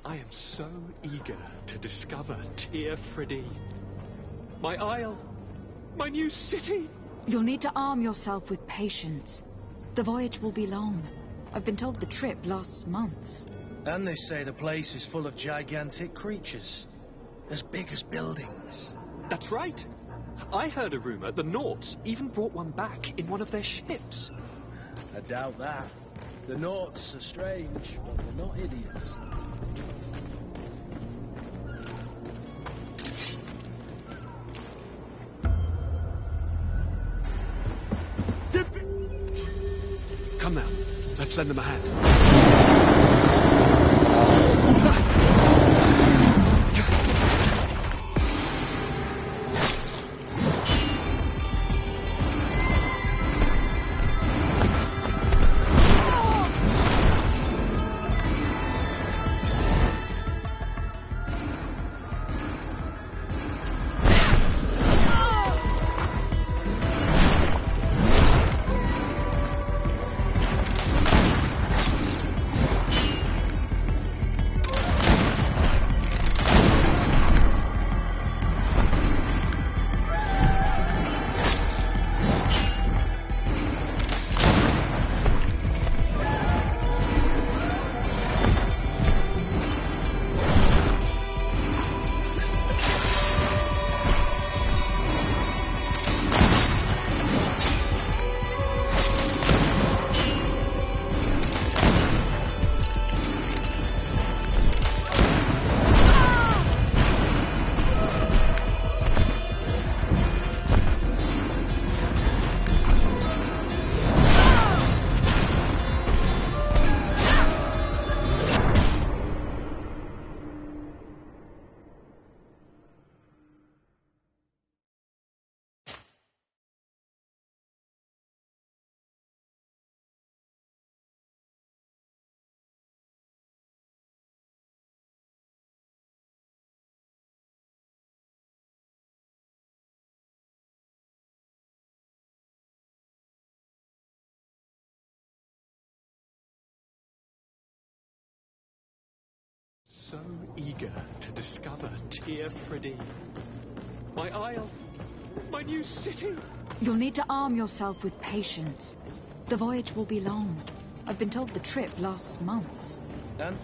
I am so eager to discover Teer Fradee. My isle, my new city. You'll need to arm yourself with patience. The voyage will be long. I've been told the trip lasts months. And they say the place is full of gigantic creatures, as big as buildings. That's right. I heard a rumor the Nauts even brought one back in one of their ships. I doubt that. The Nauts are strange, but they're not idiots. Come now, let's lend them a hand. So eager to discover Teer Fradee. My isle, my new city. You'll need to arm yourself with patience. The voyage will be long. I've been told the trip lasts months. And?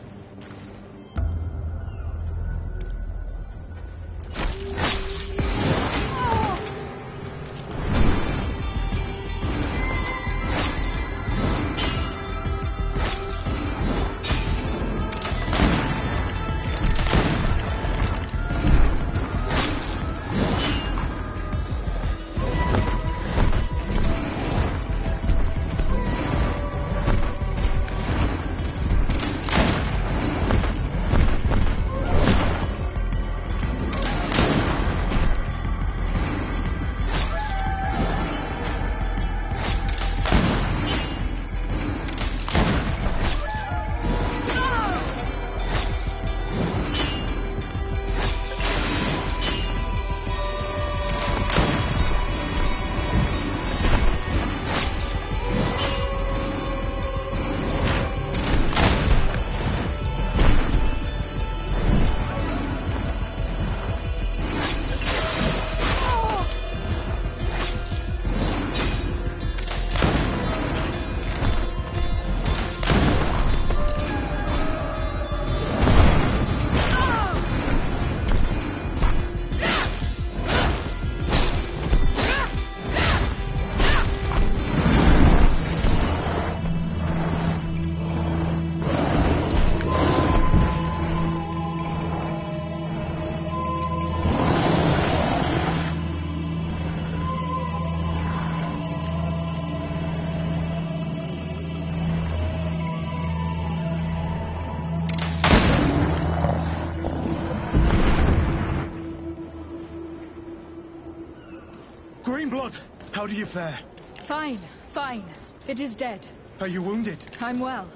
Greenblood, how do you fare? Fine, fine. It is dead. Are you wounded? I'm well.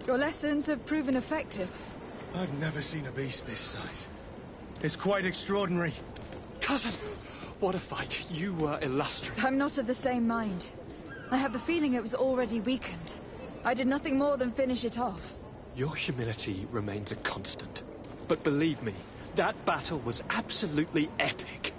Your lessons have proven effective. I've never seen a beast this size. It's quite extraordinary. Cousin, what a fight. You were illustrious. I'm not of the same mind. I have the feeling it was already weakened. I did nothing more than finish it off. Your humility remains a constant. But believe me, that battle was absolutely epic.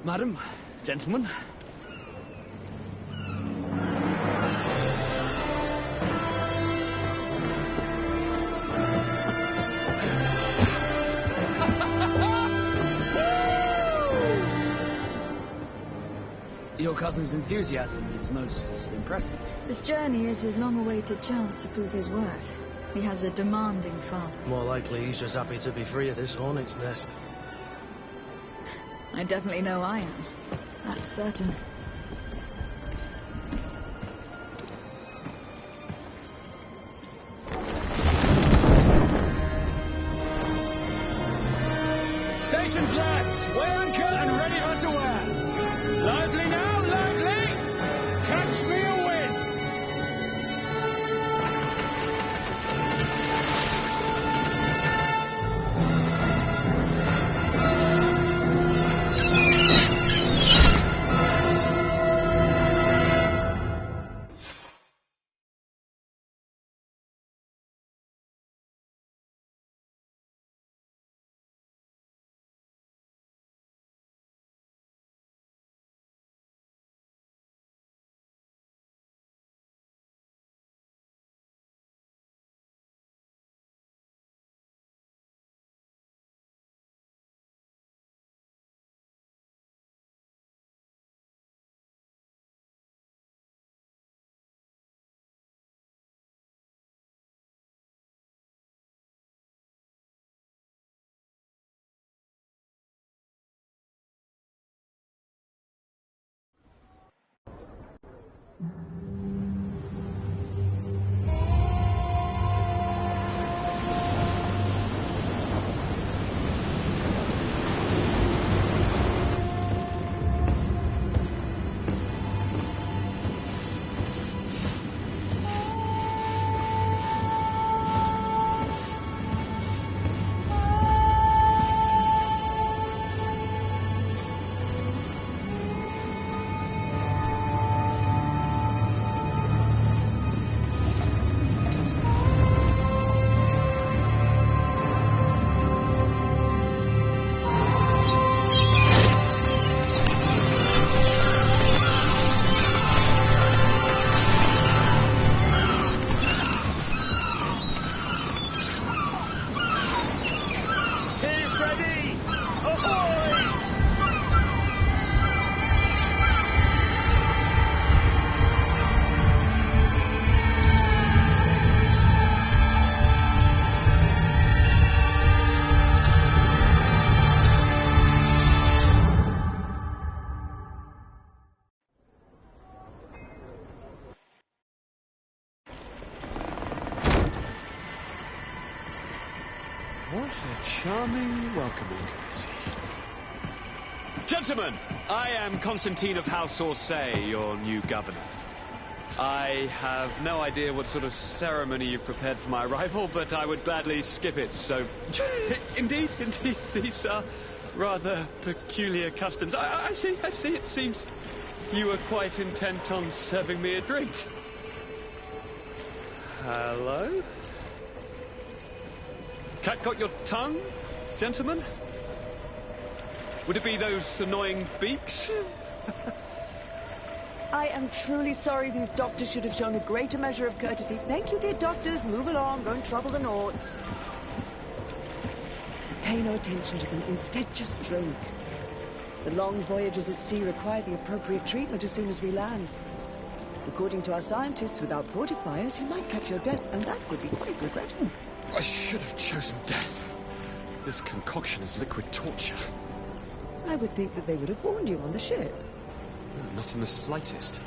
Madam, gentlemen. Your cousin's enthusiasm is most impressive. This journey is his long-awaited chance to prove his worth. He has a demanding father. More likely he's just happy to be free of this hornet's nest. I definitely know I am. That's certain. Stations, lads! Weigh anchor and ready for to wear. Lively now, lively! Catch me a wind! What a charming welcoming courtesy. Gentlemen, I am Constantine of House Orsay, your new governor. I have no idea what sort of ceremony you've prepared for my arrival, but I would gladly skip it, so... Indeed, these are rather peculiar customs. I see, it seems you were quite intent on serving me a drink. Hello? Cat got your tongue, gentlemen? Would it be those annoying beaks? I am truly sorry. These doctors should have shown a greater measure of courtesy. Thank you, dear doctors. Move along. Don't trouble the Nords. Pay no attention to them. Instead, just drink. The long voyages at sea require the appropriate treatment as soon as we land. According to our scientists, without fortifiers, you might catch your death, and that would be quite regrettable. I should have chosen death. This concoction is liquid torture. I would think that they would have warned you on the ship. No, not in the slightest.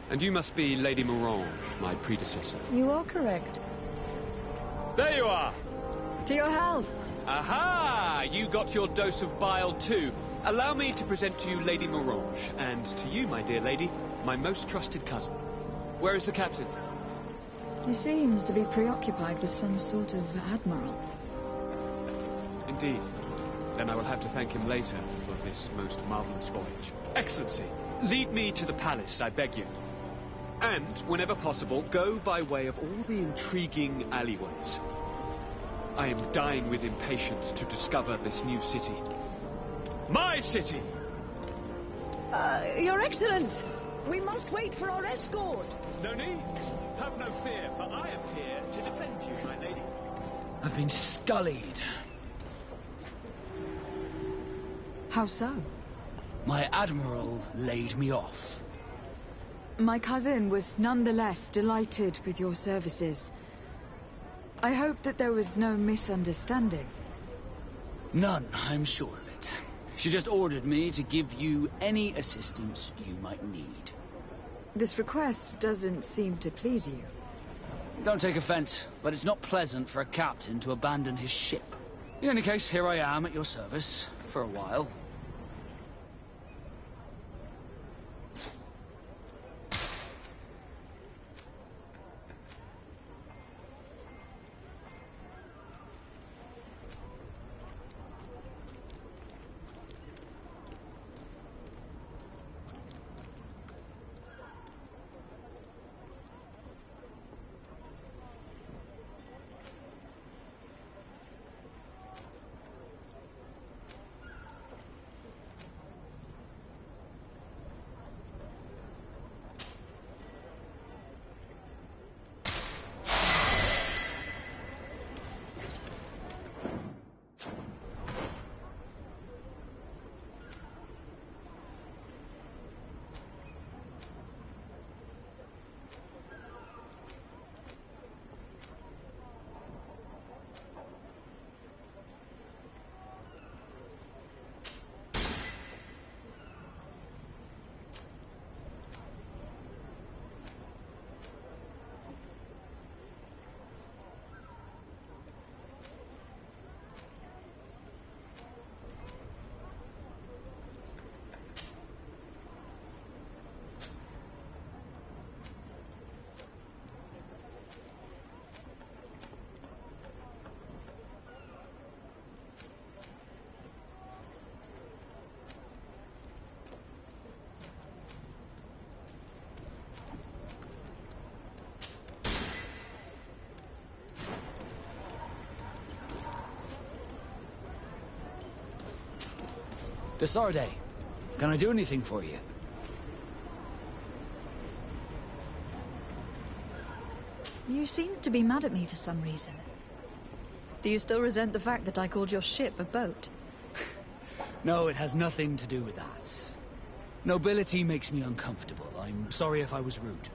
And you must be Lady Morange, my predecessor. You are correct. There you are! To your health! Aha! You got your dose of bile too. Allow me to present to you Lady Morange, and to you, my dear lady, my most trusted cousin. Where is the captain? He seems to be preoccupied with some sort of admiral. Indeed. Then I will have to thank him later for this most marvelous voyage. Excellency, lead me to the palace, I beg you. And, whenever possible, go by way of all the intriguing alleyways. I am dying with impatience to discover this new city. My city! Your Excellence! We must wait for our escort! No need. Have no fear, for I am here to defend you, my lady. I've been scullied. How so? My admiral laid me off. My cousin was nonetheless delighted with your services. I hope that there was no misunderstanding. None, I'm sure of it. She just ordered me to give you any assistance you might need. This request doesn't seem to please you. Don't take offense, but it's not pleasant for a captain to abandon his ship. In any case, here I am at your service, for a while. Desarde, can I do anything for you? You seem to be mad at me for some reason. Do you still resent the fact that I called your ship a boat? No, it has nothing to do with that. Nobility makes me uncomfortable. I'm sorry if I was rude.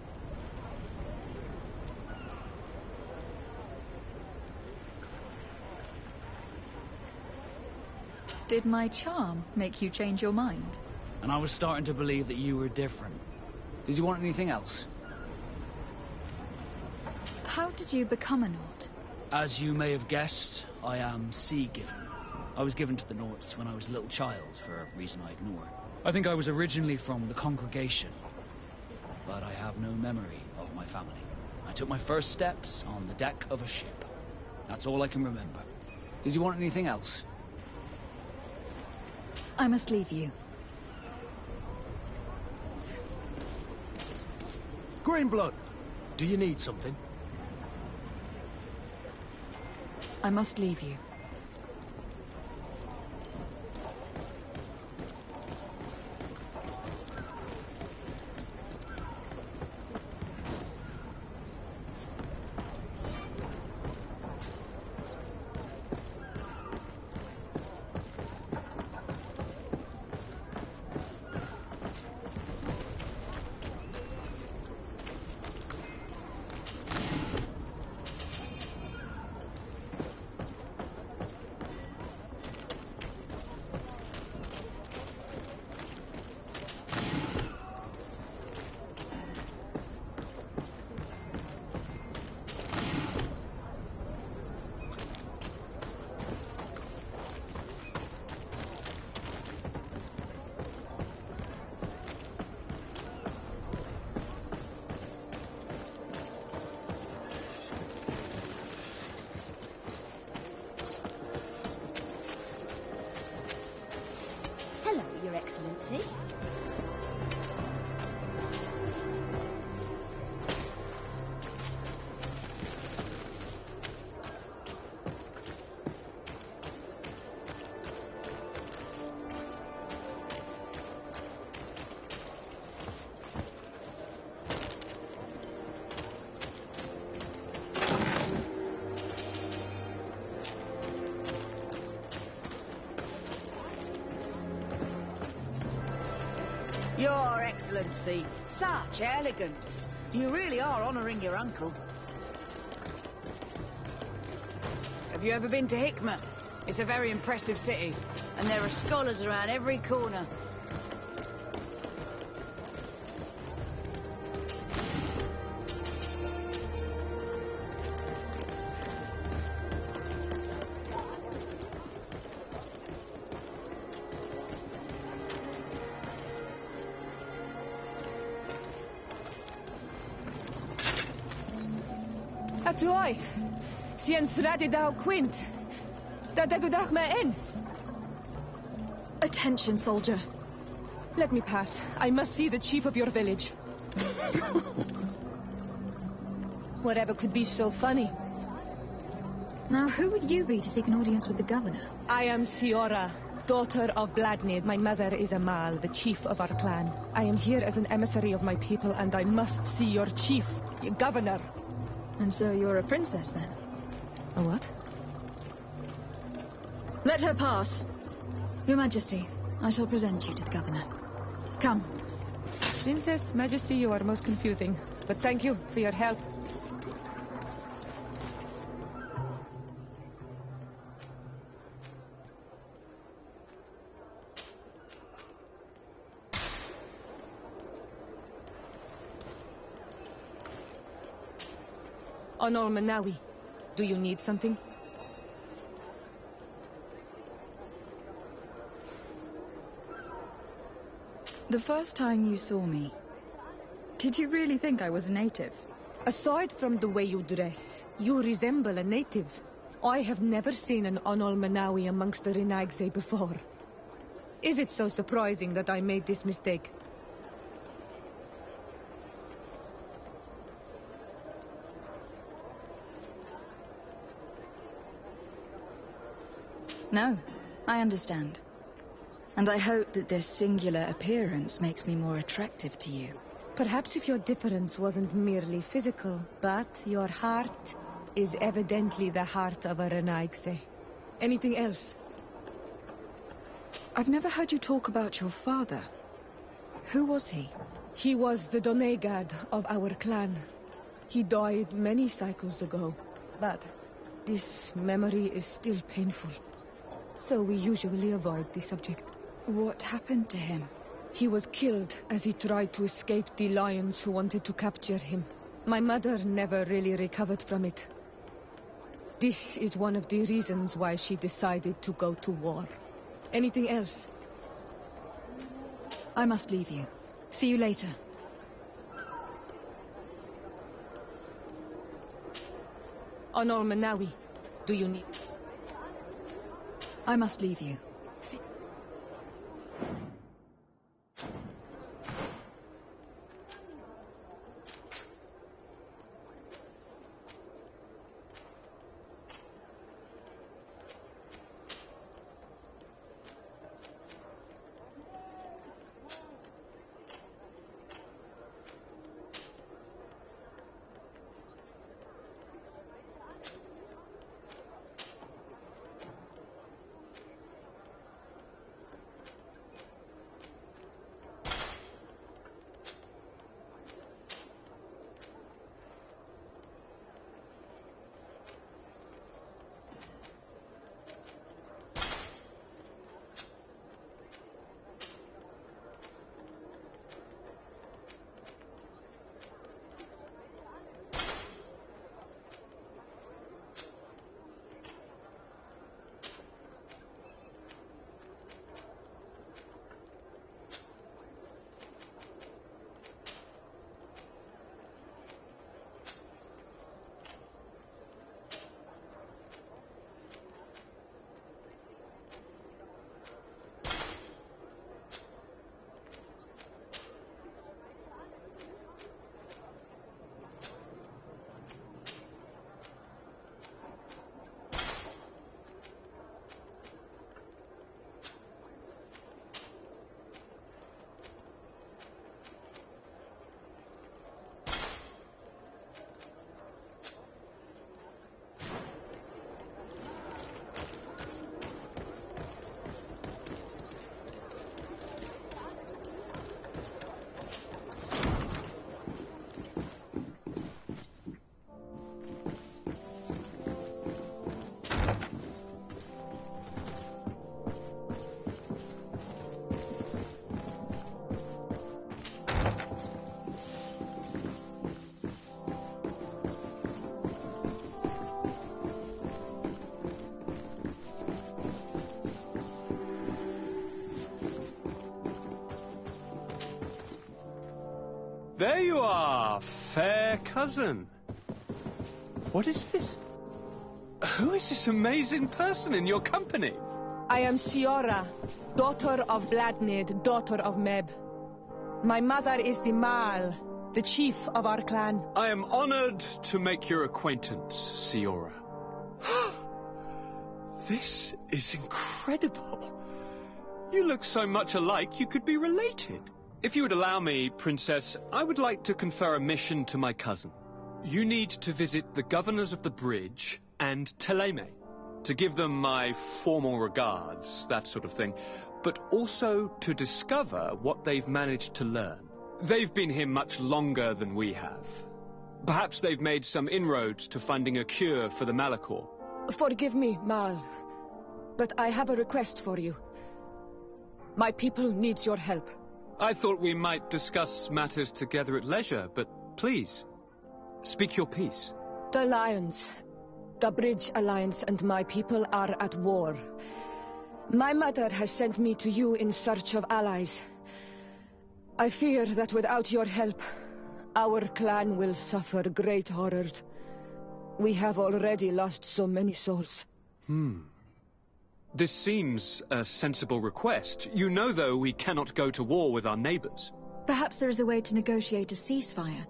Did my charm make you change your mind? And I was starting to believe that you were different. Did you want anything else? How did you become a Nord? As you may have guessed, I am Sea-given. I was given to the Norts when I was a little child, for a reason I ignore. I think I was originally from the Congregation, but I have no memory of my family. I took my first steps on the deck of a ship. That's all I can remember. Did you want anything else? I must leave you. Greenblood, do you need something? I must leave you. Hello, Your Excellency. Your Excellency, such elegance. You really are honouring your uncle. Have you ever been to Hikmet? It's a very impressive city, and there are scholars around every corner. Atuai, sien sradi dau quint. Da degudach me in. Attention, soldier. Let me pass. I must see the chief of your village. Whatever could be so funny? Now, who would you be to seek an audience with the governor? I am Siora, daughter of Bladnid. My mother is Amal, the chief of our clan. I am here as an emissary of my people, and I must see your chief, your governor. And so you're a princess, then? A what? Let her pass. Your Majesty, I shall present you to the governor. Come. Princess, Majesty, you are most confusing. But thank you for your help. Honor Manawi, do you need something? The first time you saw me, did you really think I was a native? Aside from the way you dress, you resemble a native. I have never seen an Onol Manawi amongst the Renaigse before. Is it so surprising that I made this mistake? No, I understand. And I hope that this singular appearance makes me more attractive to you. Perhaps if your difference wasn't merely physical, but your heart is evidently the heart of a Renaigse. Anything else? I've never heard you talk about your father. Who was he? He was the Donegad of our clan. He died many cycles ago, but this memory is still painful. So we usually avoid the subject. What happened to him? He was killed as he tried to escape the lions who wanted to capture him. My mother never really recovered from it. This is one of the reasons why she decided to go to war. Anything else? I must leave you. See you later. Honor Manawi, do you need... I must leave you. See... There you are, fair cousin. What is this? Who is this amazing person in your company? I am Siora, daughter of Vladnid, daughter of Meb. My mother is the Mal, the chief of our clan. I am honored to make your acquaintance, Siora. This is incredible. You look so much alike you could be related. If you would allow me, Princess, I would like to confer a mission to my cousin. You need to visit the governors of the bridge and Teleme, to give them my formal regards, that sort of thing, but also to discover what they've managed to learn. They've been here much longer than we have. Perhaps they've made some inroads to finding a cure for the Malachor. Forgive me, Mal, but I have a request for you. My people needs your help. I thought we might discuss matters together at leisure, but please, speak your piece. The Alliance, the Bridge Alliance and my people are at war. My mother has sent me to you in search of allies. I fear that without your help, our clan will suffer great horrors. We have already lost so many souls. This seems a sensible request. You know, though, we cannot go to war with our neighbors. Perhaps there is a way to negotiate a ceasefire.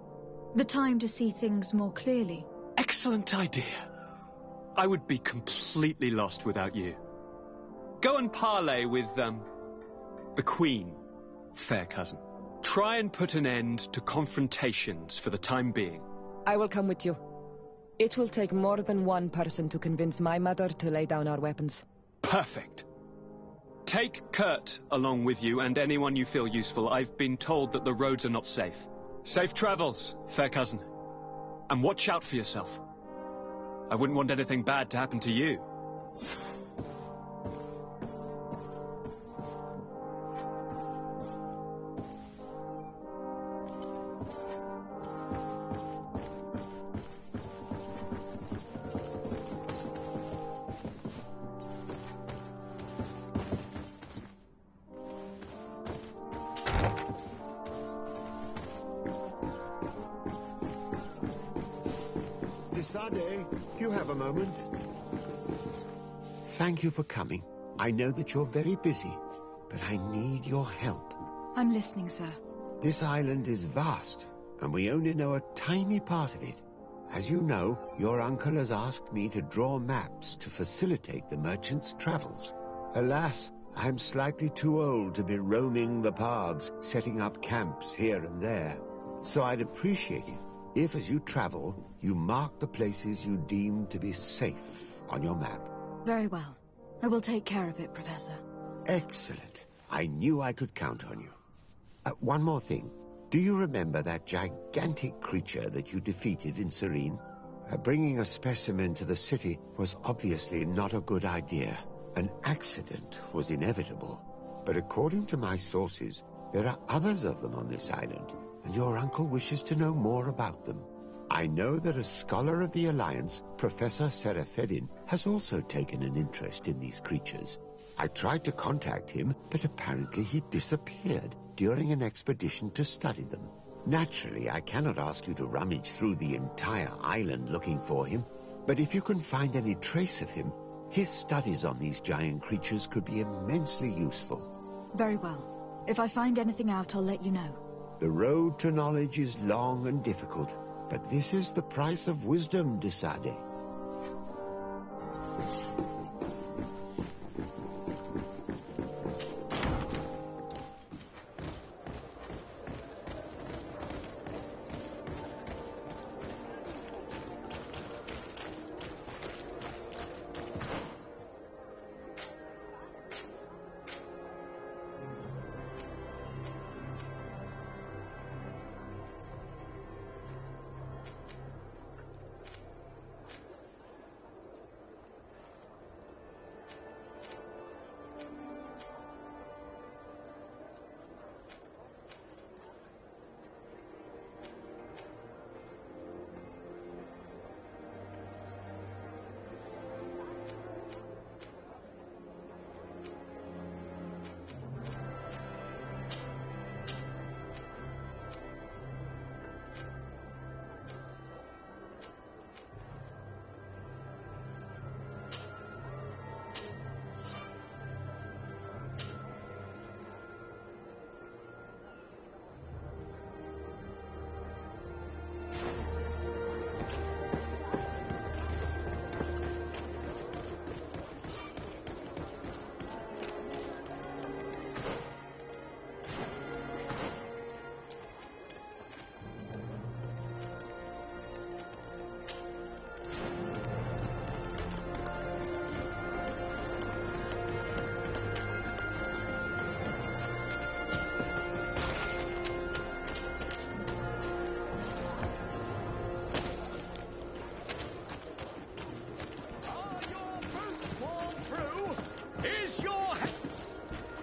The time to see things more clearly. Excellent idea. I would be completely lost without you. Go and parley with, the Queen, fair cousin. Try and put an end to confrontations for the time being. I will come with you. It will take more than one person to convince my mother to lay down our weapons. Perfect. Take Kurt along with you and anyone you feel useful. I've been told that the roads are not safe. Safe travels, fair cousin. And watch out for yourself. I wouldn't want anything bad to happen to you. Sade, do you have a moment? Thank you for coming. I know that you're very busy, but I need your help. I'm listening, sir. This island is vast, and we only know a tiny part of it. As you know, your uncle has asked me to draw maps to facilitate the merchant's travels. Alas, I'm slightly too old to be roaming the paths, setting up camps here and there. So I'd appreciate it if, as you travel, you mark the places you deem to be safe on your map. Very well. I will take care of it, Professor. Excellent. I knew I could count on you. One more thing. Do you remember that gigantic creature that you defeated in Serene? Bringing a specimen to the city was obviously not a good idea. An accident was inevitable. But according to my sources, there are others of them on this island, and your uncle wishes to know more about them. I know that a scholar of the Alliance, Professor Serafedin, has also taken an interest in these creatures. I tried to contact him, but apparently he disappeared during an expedition to study them. Naturally, I cannot ask you to rummage through the entire island looking for him, but if you can find any trace of him, his studies on these giant creatures could be immensely useful. Very well. If I find anything out, I'll let you know. The road to knowledge is long and difficult, but this is the price of wisdom, de Sade.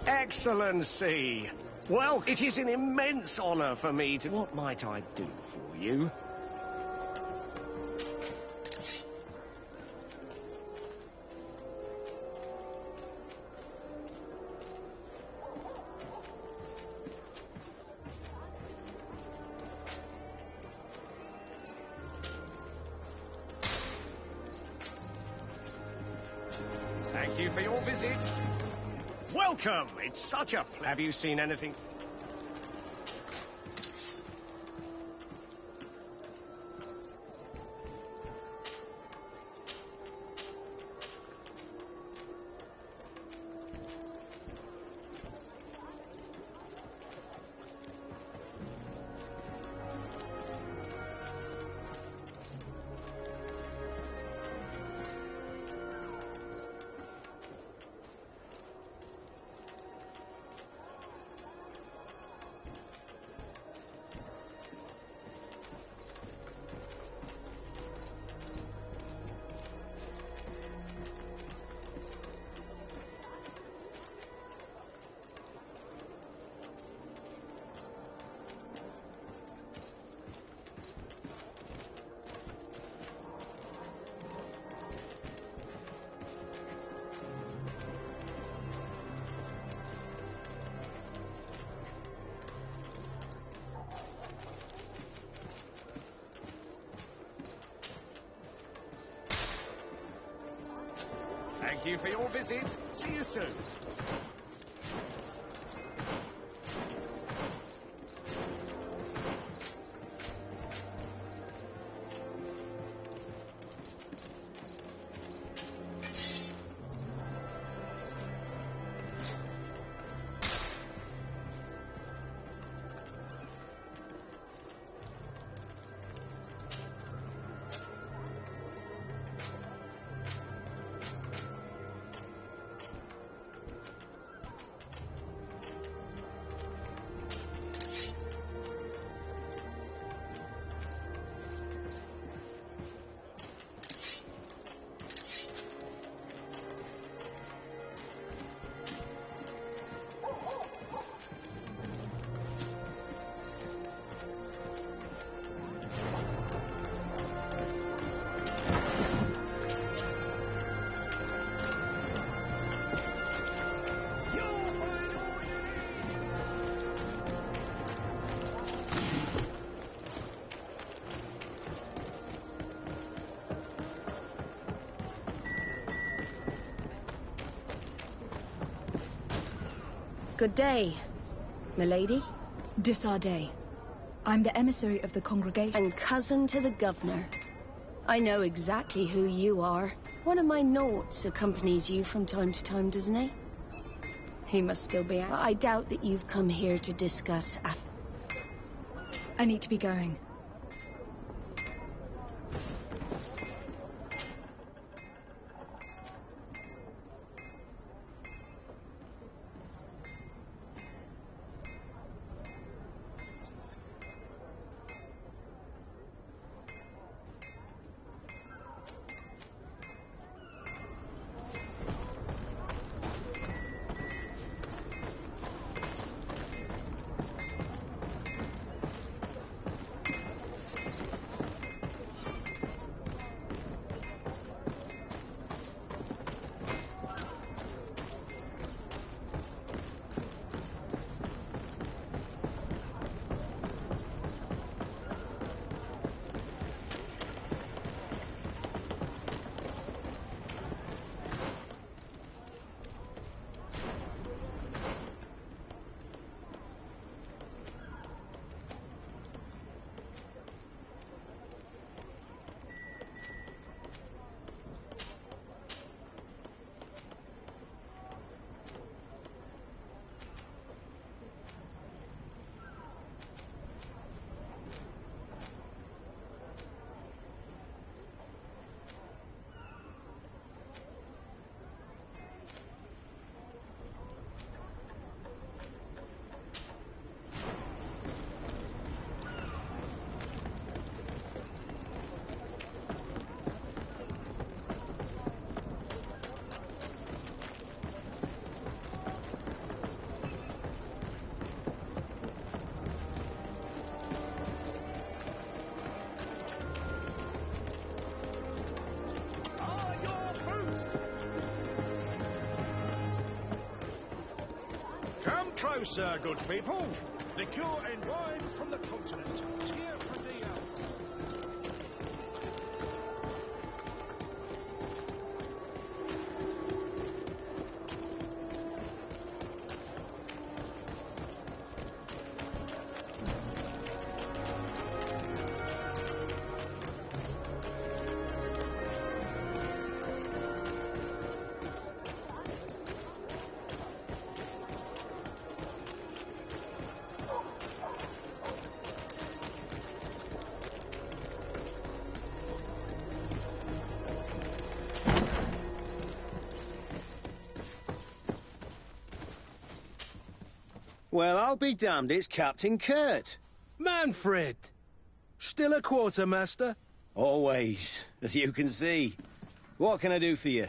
Excellency! Well, it is an immense honor for me to... What might I do for you? Thank you for your visit. Welcome! It's such a pleasure. Have you seen anything? Thank you for your visit. See you soon. Good day, milady. Desardet. I'm the emissary of the congregation. And cousin to the governor. I know exactly who you are. One of my Nauts accompanies you from time to time, doesn't he? He must still be out. I doubt that you've come here to discuss I need to be going. Closer, good people. Liqueur and wine from the continent. Here for the Well, I'll be damned, it's Captain Kurt. Manfred! Still a quartermaster? Always, as you can see. What can I do for you?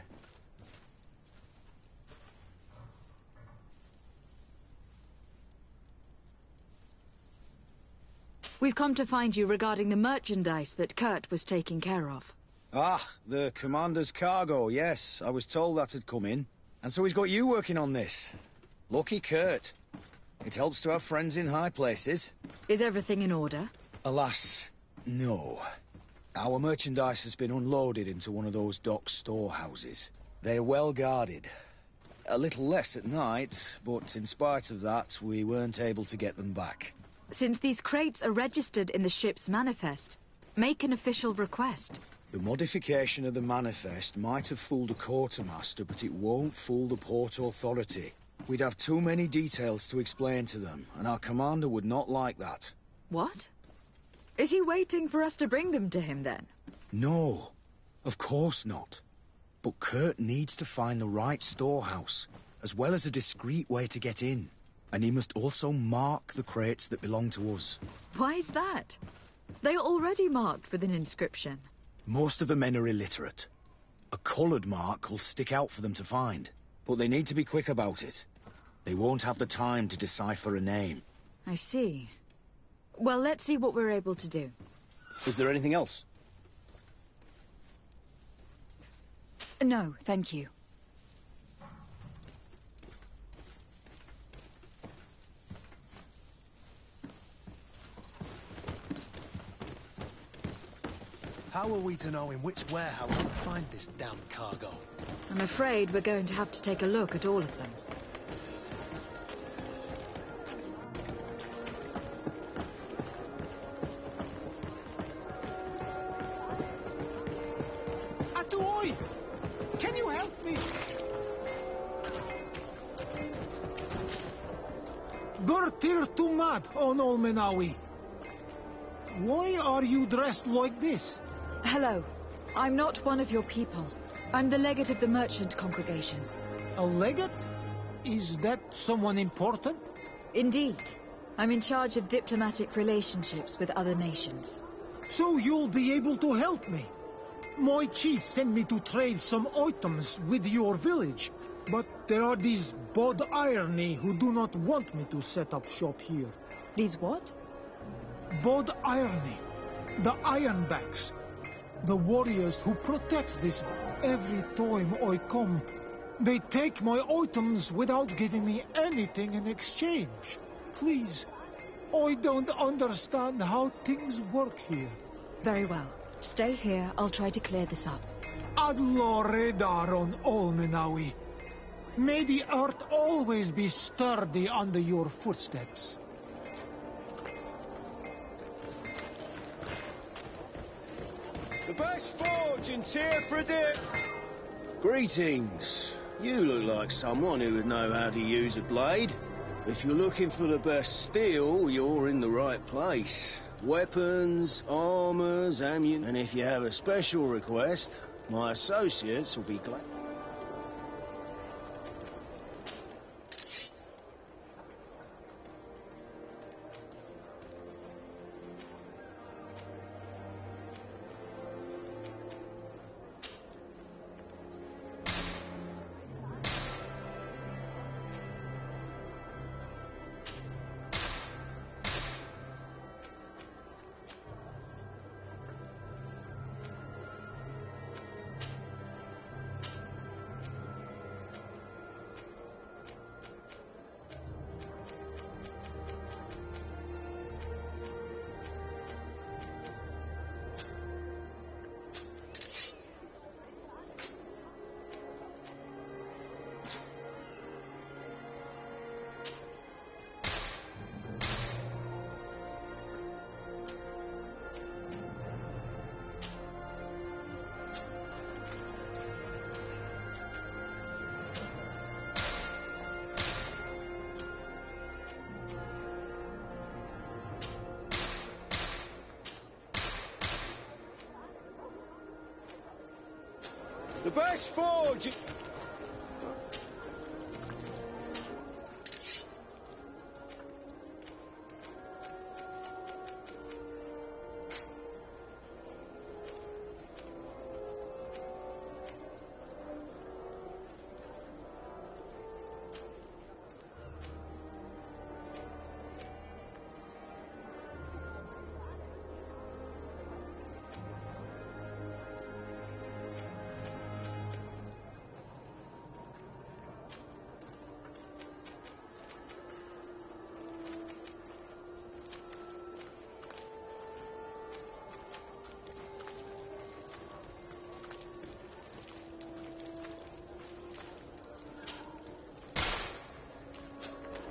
We've come to find you regarding the merchandise that Kurt was taking care of. Ah, the commander's cargo, yes. I was told that had come in. And so he's got you working on this. Lucky Kurt. It helps to have friends in high places. Is everything in order? Alas, no. Our merchandise has been unloaded into one of those dock storehouses. They're well guarded. A little less at night, but in spite of that, we weren't able to get them back. Since these crates are registered in the ship's manifest, make an official request. The modification of the manifest might have fooled a quartermaster, but it won't fool the Port Authority. We'd have too many details to explain to them, and our commander would not like that. What? Is he waiting for us to bring them to him, then? No, of course not. But Kurt needs to find the right storehouse, as well as a discreet way to get in. And he must also mark the crates that belong to us. Why is that? They are already marked with an inscription. Most of the men are illiterate. A coloured mark will stick out for them to find. But they need to be quick about it. They won't have the time to decipher a name. I see. Well, let's see what we're able to do. Is there anything else? No, thank you. How are we to know in which warehouse we'll find this damn cargo? I'm afraid we're going to have to take a look at all of them. Atuoi! Can you help me? Bertir Tumad on Olmenawi. Why are you dressed like this? Hello. I'm not one of your people. I'm the legate of the merchant congregation. A legate? Is that someone important? Indeed. I'm in charge of diplomatic relationships with other nations. So you'll be able to help me. My chief sent me to trade some items with your village, but there are these Bod Irony who do not want me to set up shop here. These what? Bod Irony. The Ironbacks. The warriors who protect this every time I come. They take my items without giving me anything in exchange. Please, I don't understand how things work here. Very well. Stay here. I'll try to clear this up. Adlo Redar on Olmenawi. May the earth always be sturdy under your footsteps. The best forge in Tearfredit. Greetings. You look like someone who would know how to use a blade. If you're looking for the best steel, you're in the right place. Weapons, armors, ammunition, and if you have a special request, my associates will be glad. The best forge.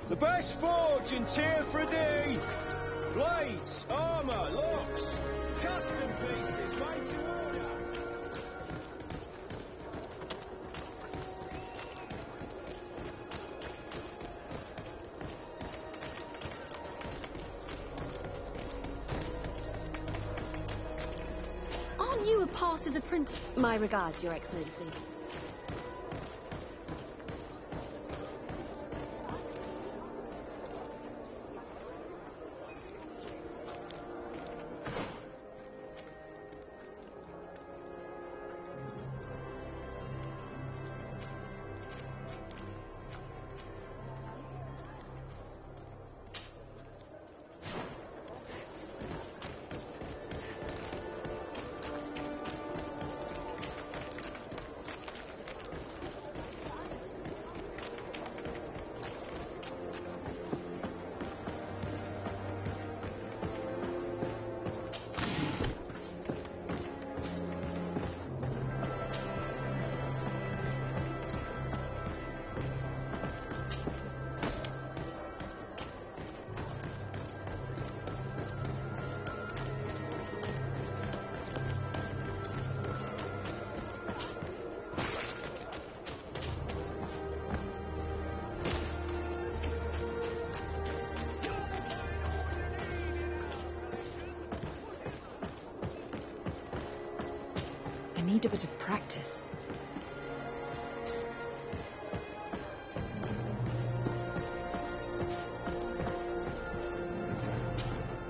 The best forge in Tier 3D. Blades, armour, locks, custom pieces made to order. Aren't you a part of the Prince? My regards, Your Excellency. I need a bit of practice.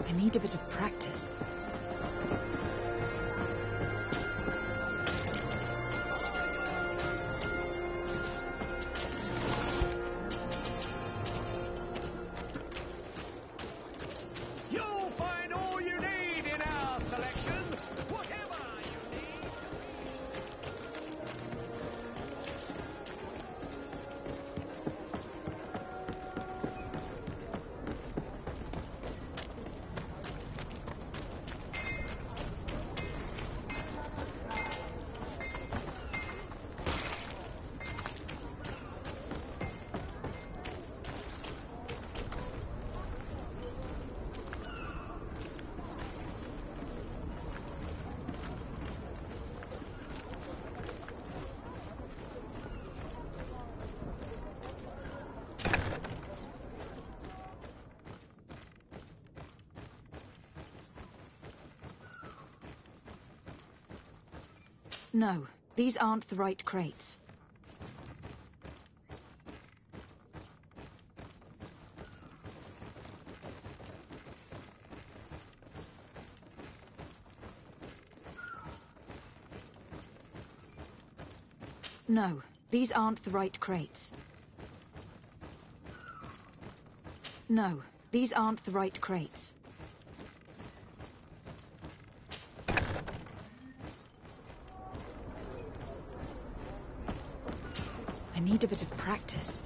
I need a bit of practice. You'll find all you need in our selection. Whatever you need. No, these aren't the right crates. No, these aren't the right crates. No, these aren't the right crates. I need a bit of practice.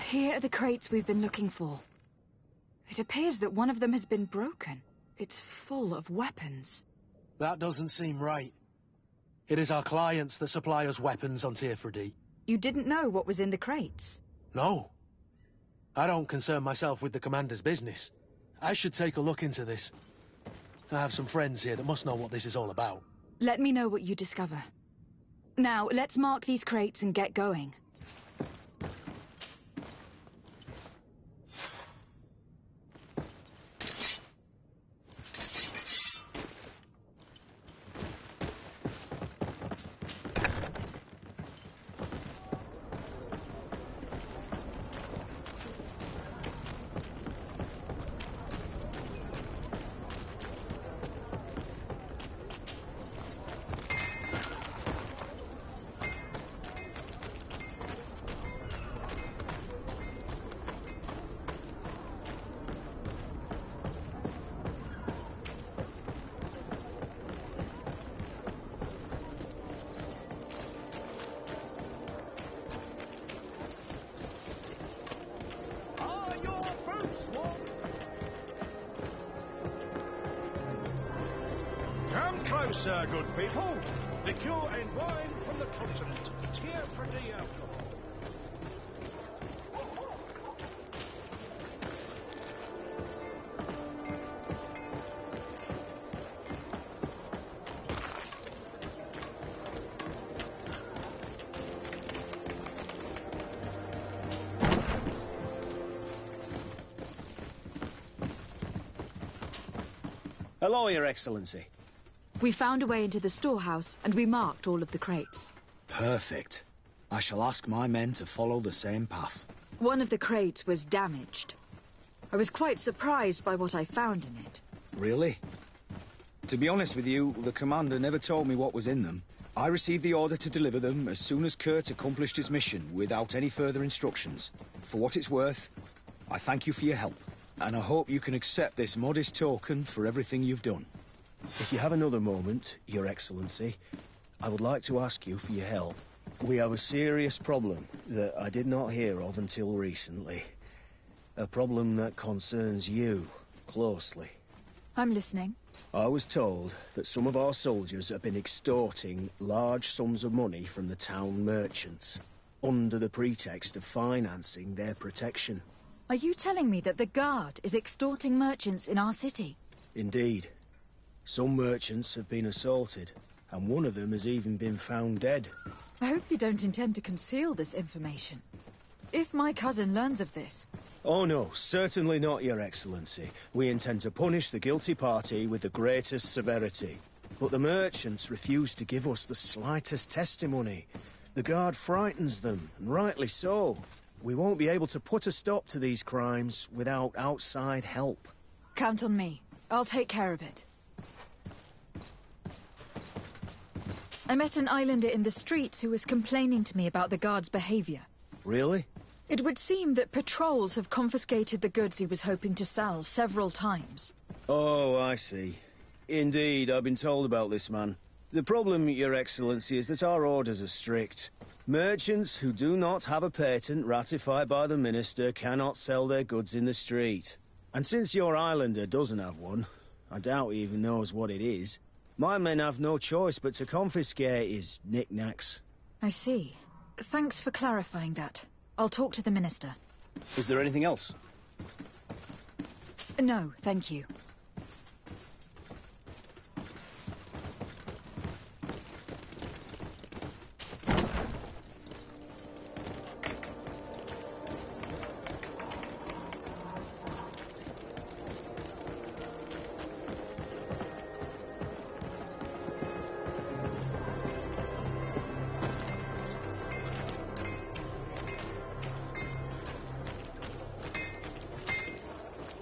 Here are the crates we've been looking for. It appears that one of them has been broken. It's full of weapons. That doesn't seem right. It is our clients that supply us weapons on Tier 3D. You didn't know what was in the crates? No. I don't concern myself with the commander's business. I should take a look into this. I have some friends here that must know what this is all about. Let me know what you discover. Now, let's mark these crates and get going. closer, good people. Liqueur and wine from the continent. Tier pretty alcohol. Hello, Your Excellency. We found a way into the storehouse, and we marked all of the crates. Perfect. I shall ask my men to follow the same path. One of the crates was damaged. I was quite surprised by what I found in it. Really? To be honest with you, the commander never told me what was in them. I received the order to deliver them as soon as Kurt accomplished his mission, without any further instructions. For what it's worth, I thank you for your help, and I hope you can accept this modest token for everything you've done. If you have another moment, Your Excellency, I would like to ask you for your help. We have a serious problem that I did not hear of until recently. A problem that concerns you closely. I'm listening. I was told that some of our soldiers have been extorting large sums of money from the town merchants, under the pretext of financing their protection. Are you telling me that the Guard is extorting merchants in our city? Indeed. Some merchants have been assaulted, and one of them has even been found dead. I hope you don't intend to conceal this information. If my cousin learns of this... Oh no, certainly not, Your Excellency. We intend to punish the guilty party with the greatest severity. But the merchants refuse to give us the slightest testimony. The Guard frightens them, and rightly so. We won't be able to put a stop to these crimes without outside help. Count on me. I'll take care of it. I met an islander in the streets who was complaining to me about the Guard's behavior. Really? It would seem that patrols have confiscated the goods he was hoping to sell several times. Oh, I see. Indeed, I've been told about this man. The problem, Your Excellency, is that our orders are strict. Merchants who do not have a patent ratified by the Minister cannot sell their goods in the street. And since your islander doesn't have one, I doubt he even knows what it is, my men have no choice but to confiscate his knickknacks. I see. Thanks for clarifying that. I'll talk to the Minister. Is there anything else? No, thank you.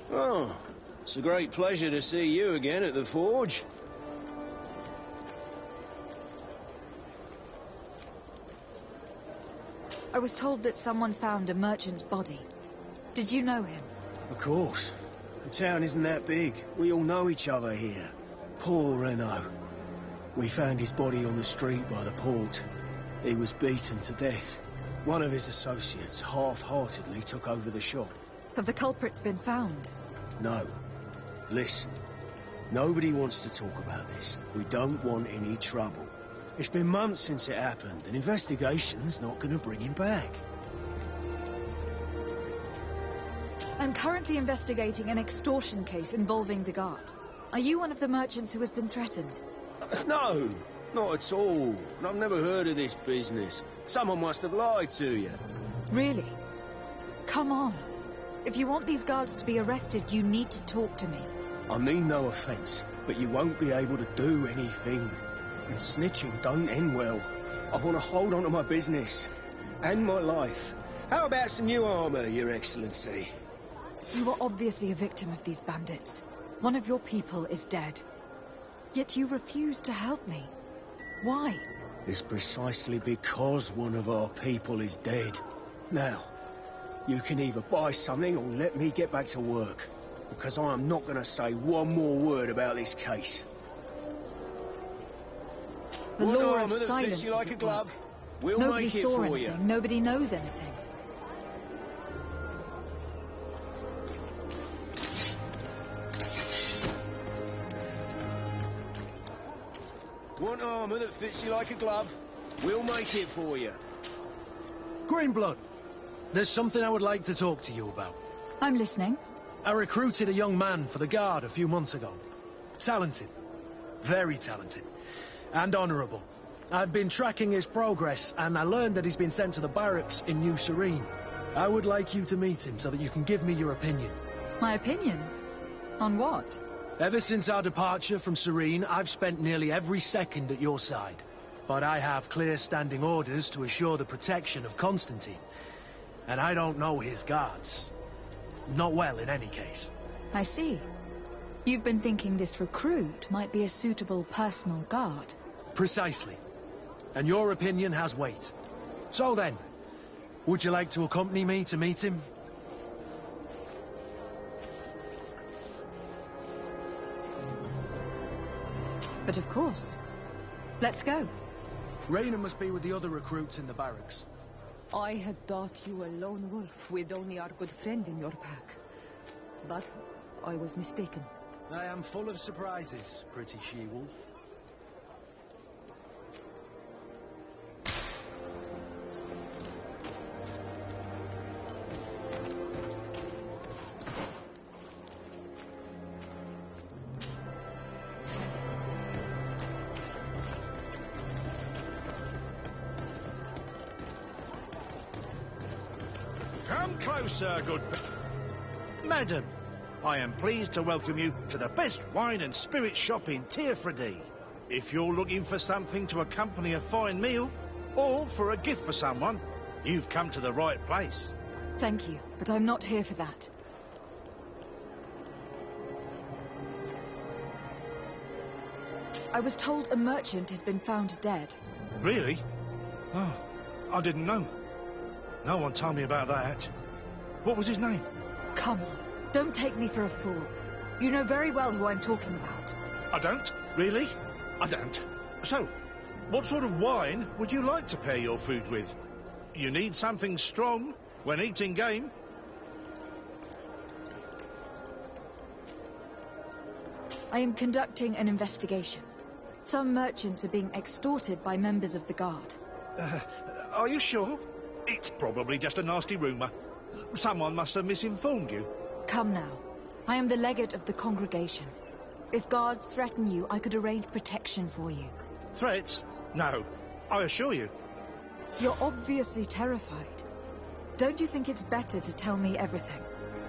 Oh, it's a great pleasure to see you again at the forge. I was told that someone found a merchant's body. Did you know him? Of course. The town isn't that big. We all know each other here. Poor Renault. We found his body on the street by the port. He was beaten to death. One of his associates half-heartedly took over the shop. Have the culprits been found? No. Listen. Nobody wants to talk about this. We don't want any trouble. It's been months since it happened. An investigation's not going to bring him back. I'm currently investigating an extortion case involving the Guard. Are you one of the merchants who has been threatened? No, not at all. I've never heard of this business. Someone must have lied to you. Really? Come on. If you want these guards to be arrested, you need to talk to me. I mean no offence, but you won't be able to do anything. And snitching don't end well. I want to hold on to my business. And my life. How about some new armour, Your Excellency? You are obviously a victim of these bandits. One of your people is dead. Yet you refuse to help me. Why? It's precisely because one of our people is dead. Now, you can either buy something or let me get back to work. Because I am not going to say one more word about this case. The What law of armour that silence fits you like is a at glove? work. We'll Nobody make it saw for anything. you. Nobody knows anything. want armour that fits you like a glove, we'll make it for you. Greenblood, there's something I would like to talk to you about. I'm listening. I recruited a young man for the Guard a few months ago. Talented. Very talented. And honourable. I've been tracking his progress, and I learned that he's been sent to the barracks in New Serene. I would like you to meet him so that you can give me your opinion. My opinion? On what? Ever since our departure from Serene, I've spent nearly every second at your side. But I have clear standing orders to assure the protection of Constantine. And I don't know his guards. Not well, in any case. I see. You've been thinking this recruit might be a suitable personal guard. Precisely. And your opinion has weight. So then, would you like to accompany me to meet him? But of course. Let's go. Raina must be with the other recruits in the barracks. I had thought you a lone wolf with only our good friend in your pack. But I was mistaken. I am full of surprises, pretty she-wolf. Come closer, good... Madam, I am pleased to welcome you to the best wine and spirit shop in Tearfredy. If you're looking for something to accompany a fine meal, or for a gift for someone, you've come to the right place. Thank you, but I'm not here for that. I was told a merchant had been found dead. Really? Oh, I didn't know. No one told me about that. What was his name? Come on, don't take me for a fool. You know very well who I'm talking about. I don't? Really? I don't. So, what sort of wine would you like to pair your food with? You need something strong when eating game. I am conducting an investigation. Some merchants are being extorted by members of the Guard. Are you sure? It's probably just a nasty rumour. Someone must have misinformed you. Come now. I am the legate of the congregation. If guards threaten you, I could arrange protection for you. Threats? No, I assure you. You're obviously terrified. Don't you think it's better to tell me everything?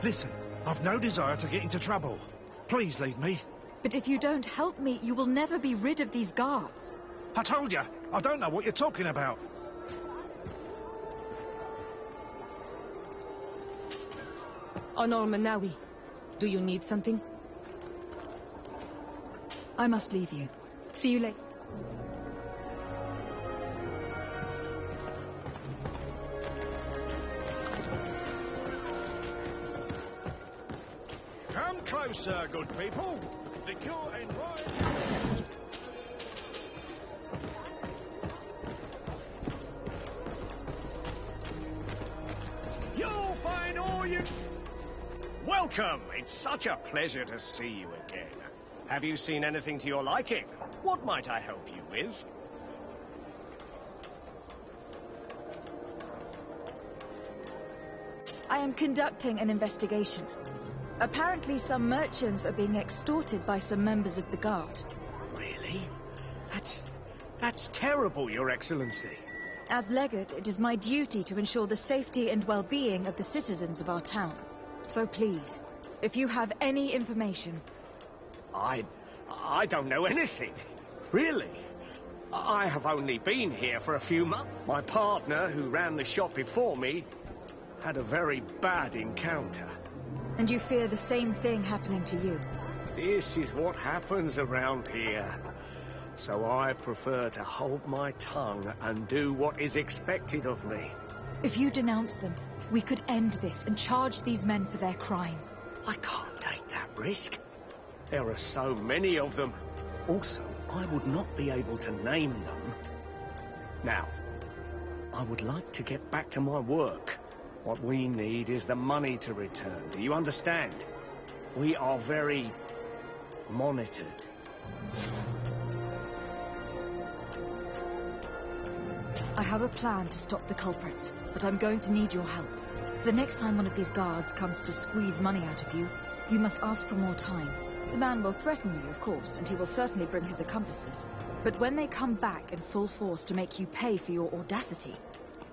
Listen, I've no desire to get into trouble. Please leave me. But if you don't help me, you will never be rid of these guards. I told you, I don't know what you're talking about. Honor Manawi, do you need something? I must leave you. See you later. Come closer, good people. Liqueur and wine. You'll find all you... Welcome! It's such a pleasure to see you again. Have you seen anything to your liking? What might I help you with? I am conducting an investigation. Apparently some merchants are being extorted by some members of the Guard. Really? That's terrible, Your Excellency. As legate, it is my duty to ensure the safety and well-being of the citizens of our town. So please, if you have any information... I don't know anything. Really. I have only been here for a few months. My partner, who ran the shop before me, had a very bad encounter. And you fear the same thing happening to you? This is what happens around here. So I prefer to hold my tongue and do what is expected of me. If you denounce them, we could end this and charge these men for their crime. I can't take that risk. There are so many of them. Also, I would not be able to name them. Now, I would like to get back to my work. What we need is the money to return. Do you understand? We are very monitored. I have a plan to stop the culprits, but I'm going to need your help. The next time one of these guards comes to squeeze money out of you, you must ask for more time. The man will threaten you, of course, and he will certainly bring his accomplices. But when they come back in full force to make you pay for your audacity,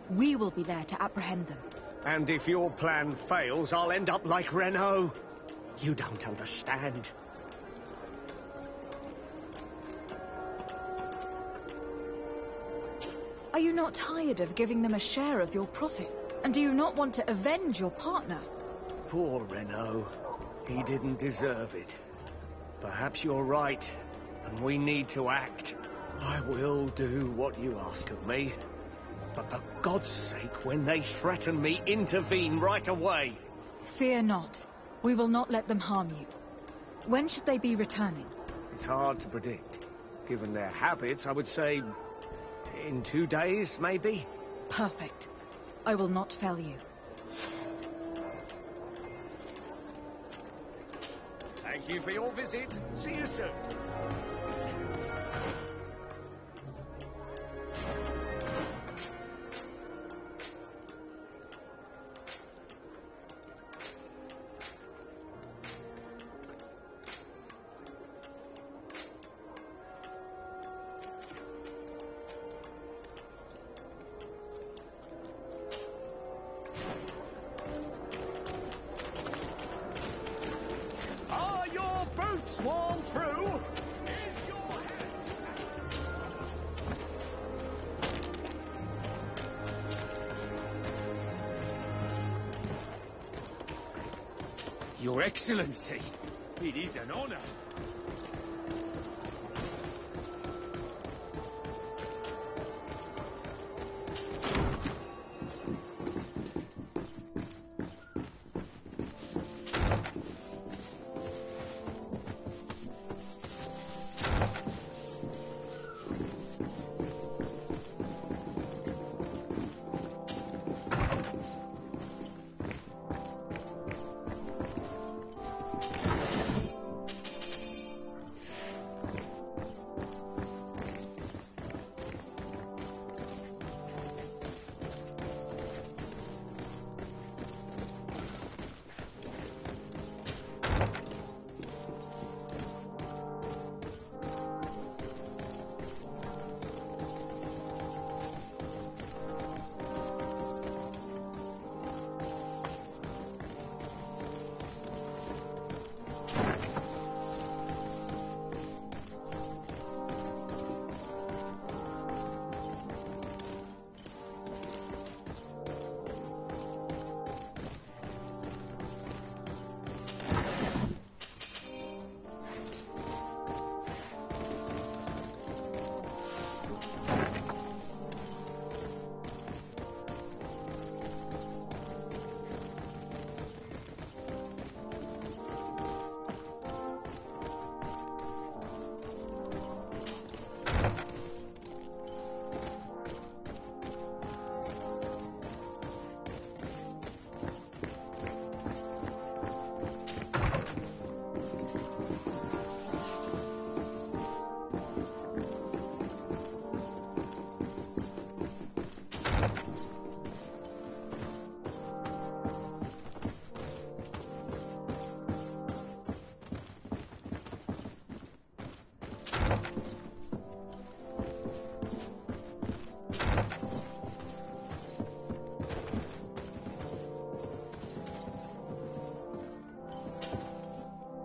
we will be there to apprehend them. And if your plan fails, I'll end up like Renault. You don't understand. Are you not tired of giving them a share of your profit? And do you not want to avenge your partner? Poor Renault. He didn't deserve it. Perhaps you're right, and we need to act. I will do what you ask of me. But for God's sake, when they threaten me, intervene right away. Fear not. We will not let them harm you. When should they be returning? It's hard to predict. Given their habits, I would say in 2 days, maybe? Perfect. I will not fail you. Thank you for your visit. See you soon. Sworn through? Is your head? Your Excellency, it is an honor.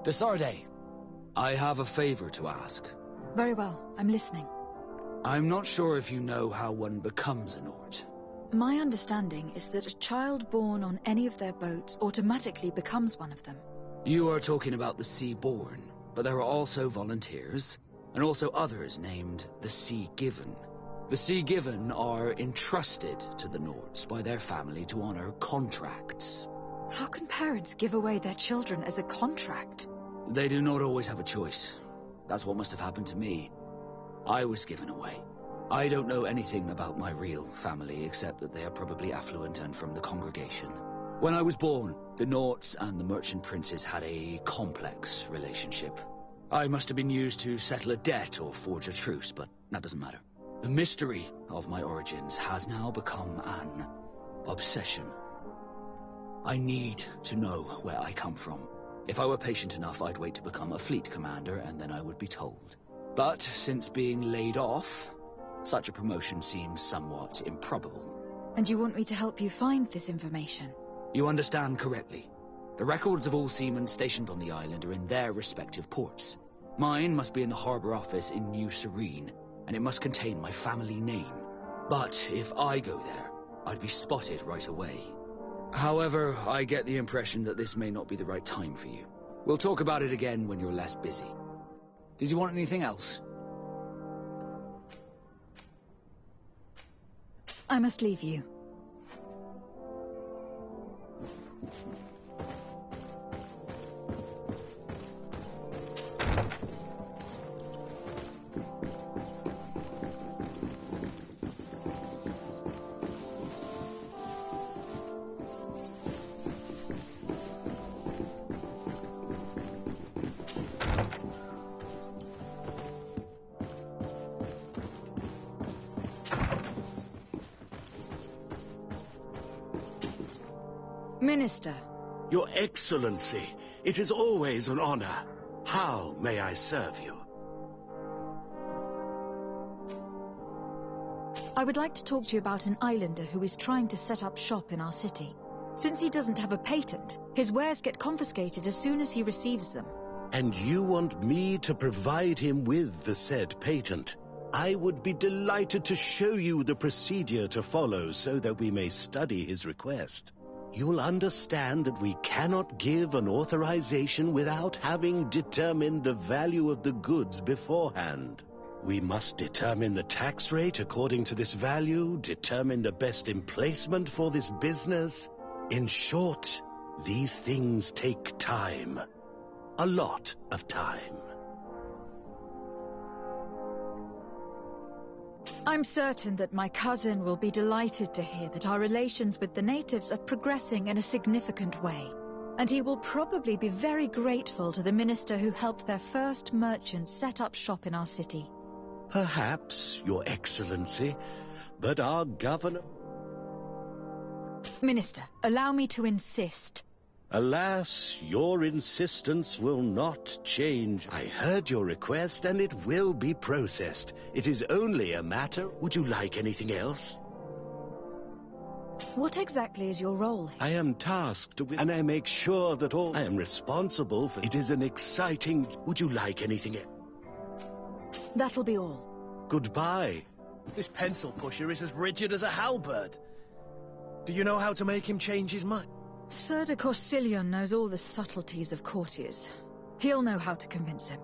De Sardet, I have a favor to ask. Very well, I'm listening. I'm not sure if you know how one becomes a Nort. My understanding is that a child born on any of their boats automatically becomes one of them. You are talking about the Sea-born, but there are also volunteers, and also others named the Sea-given. The Sea-given are entrusted to the Norts by their family to honor contracts. How can parents give away their children as a contract? They do not always have a choice. That's what must have happened to me. I was given away. I don't know anything about my real family, except that they are probably affluent and from the congregation. When I was born, the Norts and the merchant princes had a complex relationship. I must have been used to settle a debt or forge a truce, but that doesn't matter. The mystery of my origins has now become an obsession. I need to know where I come from. If I were patient enough, I'd wait to become a fleet commander, and then I would be told. But since being laid off, such a promotion seems somewhat improbable. And you want me to help you find this information? You understand correctly. The records of all seamen stationed on the island are in their respective ports. Mine must be in the harbor office in New Serene, and it must contain my family name. But if I go there, I'd be spotted right away. However, I get the impression that this may not be the right time for you. We'll talk about it again when you're less busy. Did you want anything else? I must leave you. Minister. Your Excellency, it is always an honor. How may I serve you? I would like to talk to you about an islander who is trying to set up shop in our city. Since he doesn't have a patent, his wares get confiscated as soon as he receives them. And you want me to provide him with the said patent? I would be delighted to show you the procedure to follow so that we may study his request. You'll understand that we cannot give an authorization without having determined the value of the goods beforehand. We must determine the tax rate according to this value, determine the best emplacement for this business. In short, these things take time. A lot of time. I'm certain that my cousin will be delighted to hear that our relations with the natives are progressing in a significant way. And he will probably be very grateful to the minister who helped their first merchant set up shop in our city. Perhaps, Your Excellency, but our governor... Minister, allow me to insist. Alas, your insistence will not change. I heard your request and it will be processed. It is only a matter... Would you like anything else? What exactly is your role here? I am tasked with... And I make sure that all... I am responsible for... It is an exciting... Would you like anything else? That'll be all. Goodbye. This pencil pusher is as rigid as a halberd. Do you know how to make him change his mind? Sir de Corsilion knows all the subtleties of courtiers. He'll know how to convince him.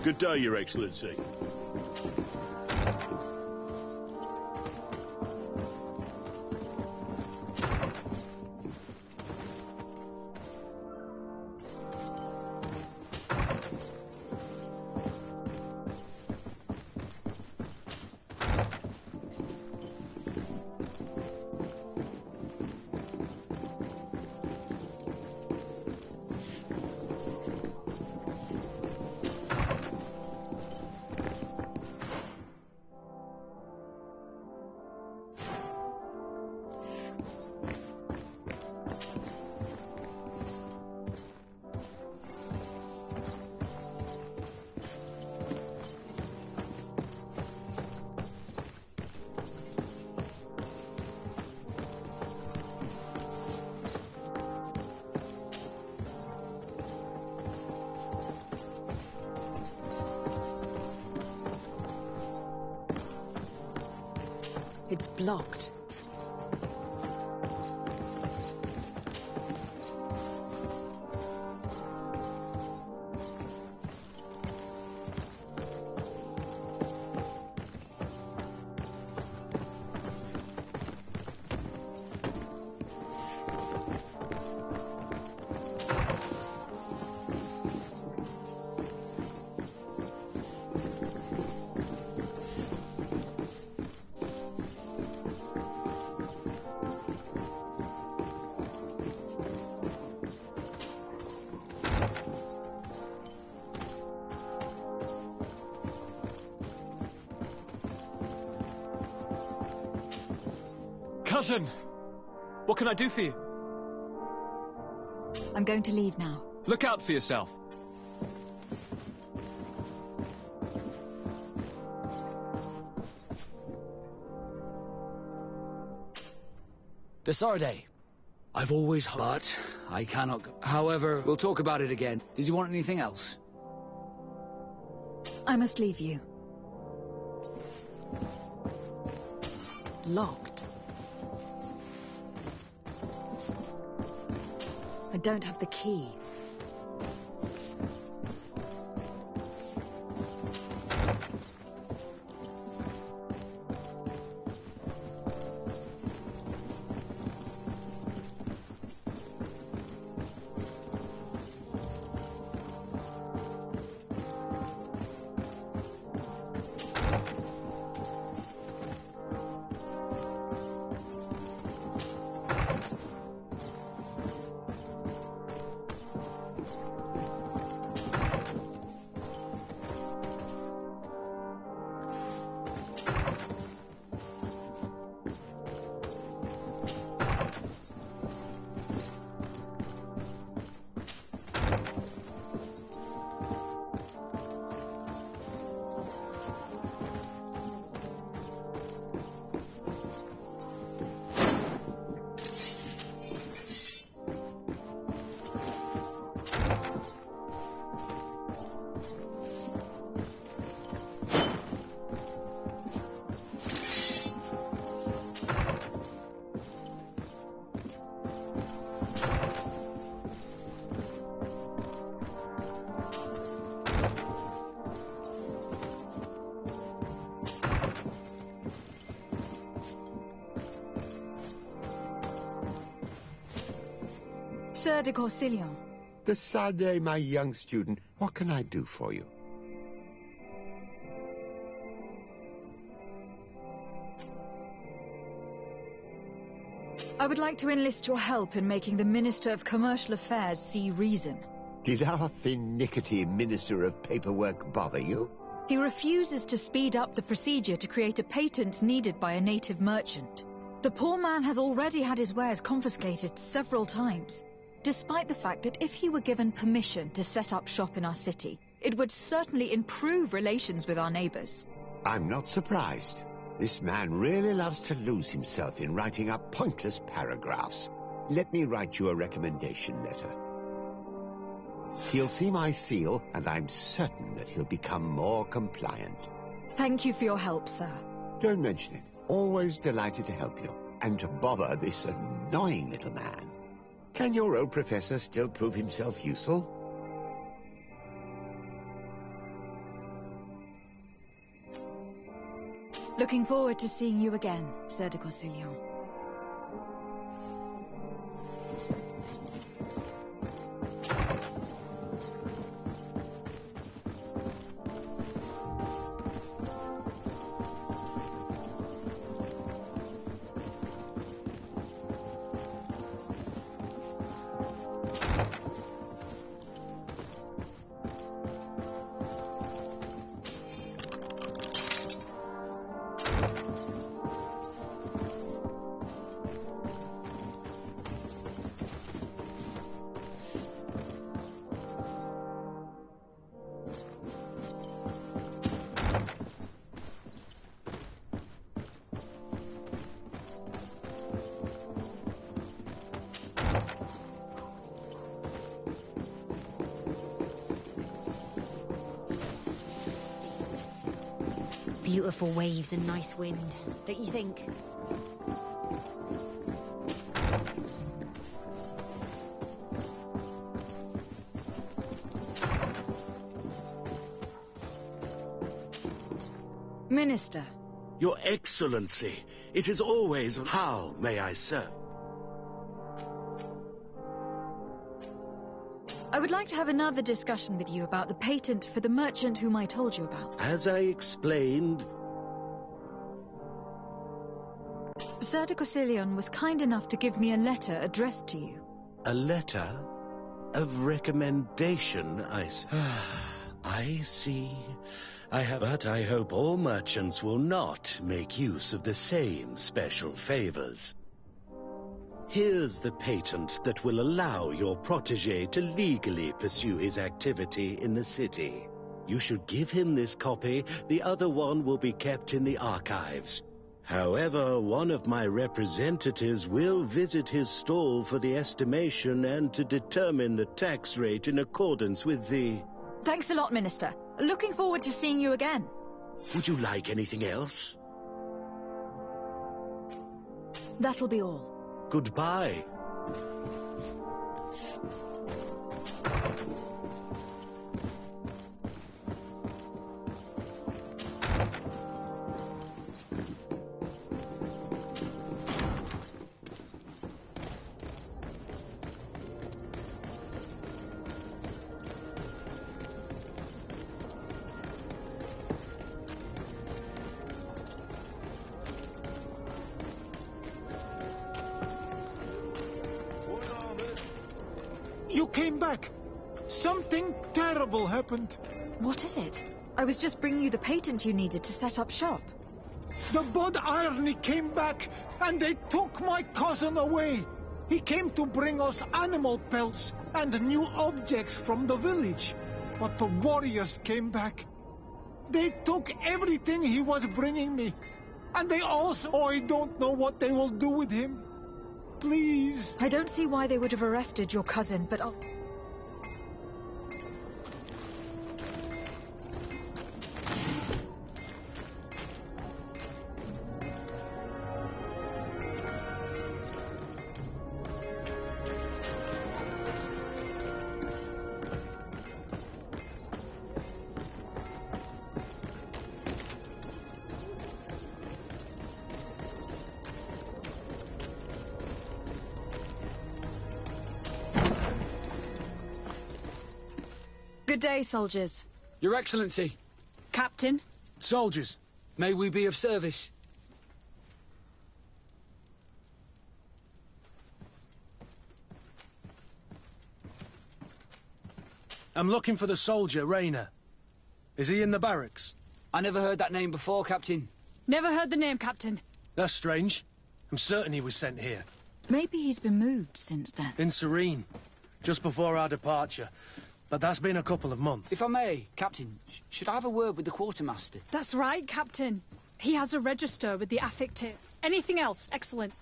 Good day, Your Excellency. It's blocked. Cousin! What can I do for you? I'm going to leave now. Look out for yourself. Desarde, I've always but I cannot go. However, we'll talk about it again. Did you want anything else? I must leave you. Locked. I don't have the key. Sir de Corsilion. Desarde, my young student, what can I do for you? I would like to enlist your help in making the Minister of Commercial Affairs see reason. Did our finicky Minister of Paperwork bother you? He refuses to speed up the procedure to create a patent needed by a native merchant. The poor man has already had his wares confiscated several times, despite the fact that if he were given permission to set up shop in our city, it would certainly improve relations with our neighbors. I'm not surprised. This man really loves to lose himself in writing up pointless paragraphs. Let me write you a recommendation letter. He'll see my seal, and I'm certain that he'll become more compliant. Thank you for your help, sir. Don't mention it. Always delighted to help you. And to bother this annoying little man. Can your old professor still prove himself useful? Looking forward to seeing you again, Sir de Corsilion. Beautiful waves and nice wind, don't you think? Minister. Your Excellency, it is always how may I serve? I would like to have another discussion with you about the patent for the merchant whom I told you about. As I explained... Sir de Corsilion was kind enough to give me a letter addressed to you. A letter of recommendation, I see. But I hope all merchants will not make use of the same special favors. Here's the patent that will allow your protégé to legally pursue his activity in the city. You should give him this copy. The other one will be kept in the archives. However, one of my representatives will visit his stall for the estimation and to determine the tax rate in accordance with the... Thanks a lot, Minister. Looking forward to seeing you again. Would you like anything else? That'll be all. Goodbye. You came back. Something terrible happened. What is it? I was just bringing you the patent you needed to set up shop. The Bod Irony came back, and they took my cousin away. He came to bring us animal pelts and new objects from the village. But the warriors came back. They took everything he was bringing me. And they also... Oh, I don't know what they will do with him. Please. I don't see why they would have arrested your cousin, but I'll... Good day, soldiers. Your Excellency. Captain. Soldiers. May we be of service? I'm looking for the soldier, Rayner. Is he in the barracks? I never heard that name before, Captain. Never heard the name, Captain. That's strange. I'm certain he was sent here. Maybe he's been moved since then. In Serene. Just before our departure. But that's been a couple of months. If I may, Captain, should I have a word with the quartermaster? That's right, Captain. He has a register with the Athic tip. Anything else, Excellence?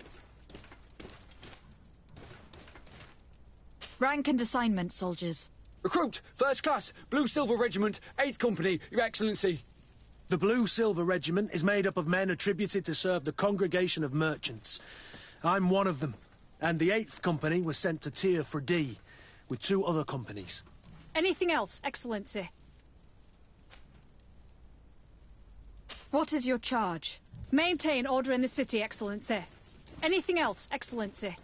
Rank and assignment, soldiers. Recruit, First Class, Blue Silver Regiment, 8th Company, Your Excellency. The Blue Silver Regiment is made up of men attributed to serve the Congregation of Merchants. I'm one of them, and the 8th Company was sent to Tir Fredee with 2 other companies. Anything else, Excellency? What is your charge? Maintain order in the city, Excellency. Anything else, Excellency?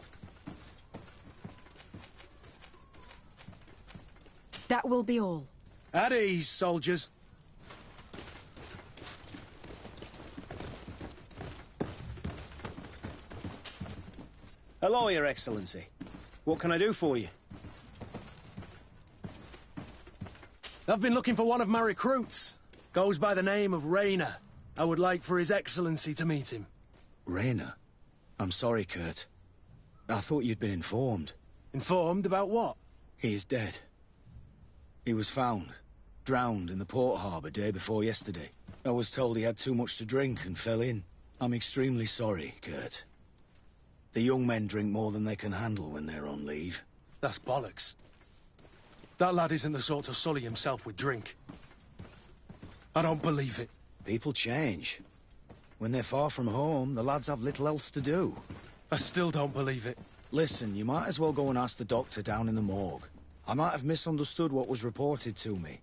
That will be all. At ease, soldiers. Hello, Your Excellency. What can I do for you? I've been looking for one of my recruits. Goes by the name of Rayner. I would like for His Excellency to meet him. Rayner? I'm sorry, Kurt. I thought you'd been informed. Informed about what? He is dead. He was found, drowned in the port harbour day before yesterday. I was told he had too much to drink and fell in. I'm extremely sorry, Kurt. The young men drink more than they can handle when they're on leave. That's bollocks. That lad isn't the sort to sully himself with drink. I don't believe it. People change. When they're far from home, the lads have little else to do. I still don't believe it. Listen, you might as well go and ask the doctor down in the morgue. I might have misunderstood what was reported to me.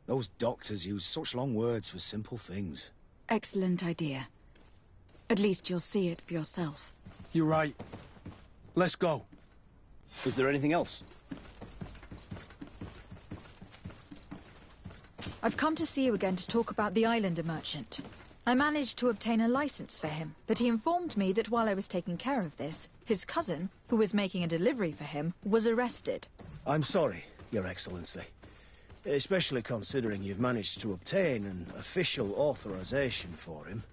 Those doctors use such long words for simple things. Excellent idea. At least you'll see it for yourself. You're right. Let's go. Is there anything else? I've come to see you again to talk about the Islander merchant. I managed to obtain a license for him, but he informed me that while I was taking care of this, his cousin, who was making a delivery for him, was arrested. I'm sorry, Your Excellency. Especially considering you've managed to obtain an official authorization for him.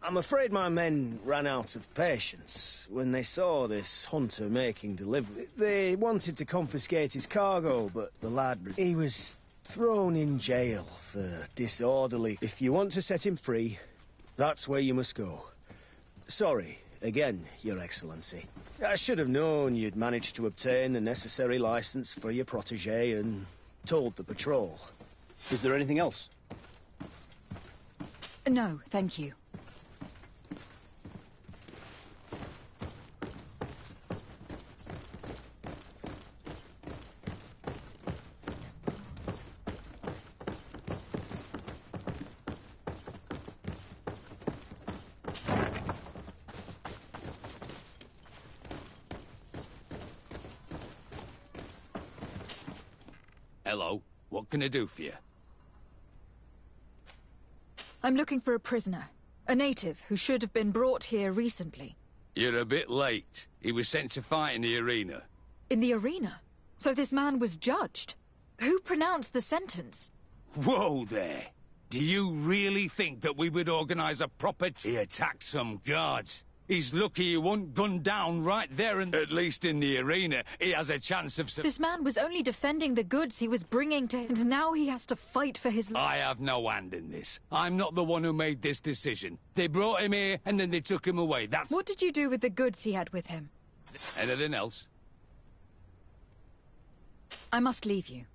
I'm afraid my men ran out of patience when they saw this hunter making delivery. They wanted to confiscate his cargo, but the lad, he was thrown in jail for disorderly. If you want to set him free, that's where you must go. Sorry, again, Your Excellency. I should have known you'd managed to obtain the necessary license for your protege and told the patrol. Is there anything else? No, thank you. Hello. What can I do for you? I'm looking for a prisoner. A native who should have been brought here recently. You're a bit late. He was sent to fight in the arena. In the arena? So this man was judged? Who pronounced the sentence? Whoa there! Do you really think that we would organize a proper... He attacked some guards. He's lucky he wasn't gunned down right there, and at least in the arena, he has a chance of... This man was only defending the goods he was bringing to... And now he has to fight for his... I have no hand in this. I'm not the one who made this decision. They brought him here, and then they took him away. That's... What did you do with the goods he had with him? Anything else? I must leave you.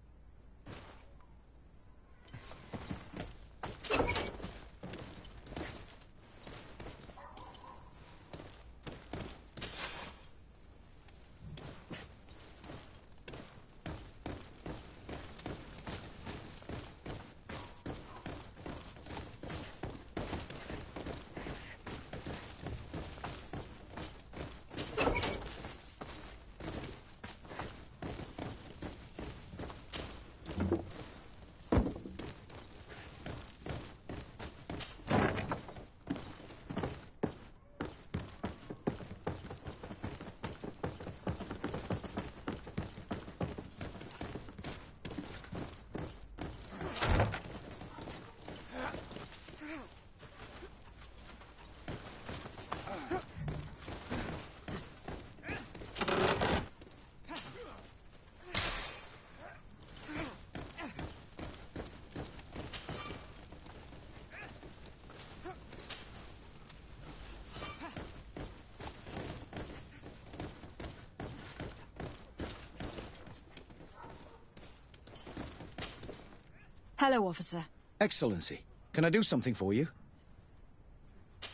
Hello, officer. Excellency, can I do something for you?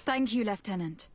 Thank you, Lieutenant.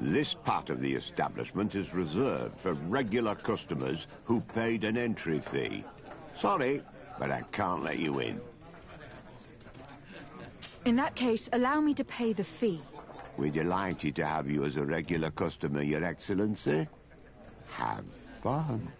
This part of the establishment is reserved for regular customers who paid an entry fee. Sorry, but I can't let you in. In that case, allow me to pay the fee. We're delighted to have you as a regular customer, Your Excellency. Have fun.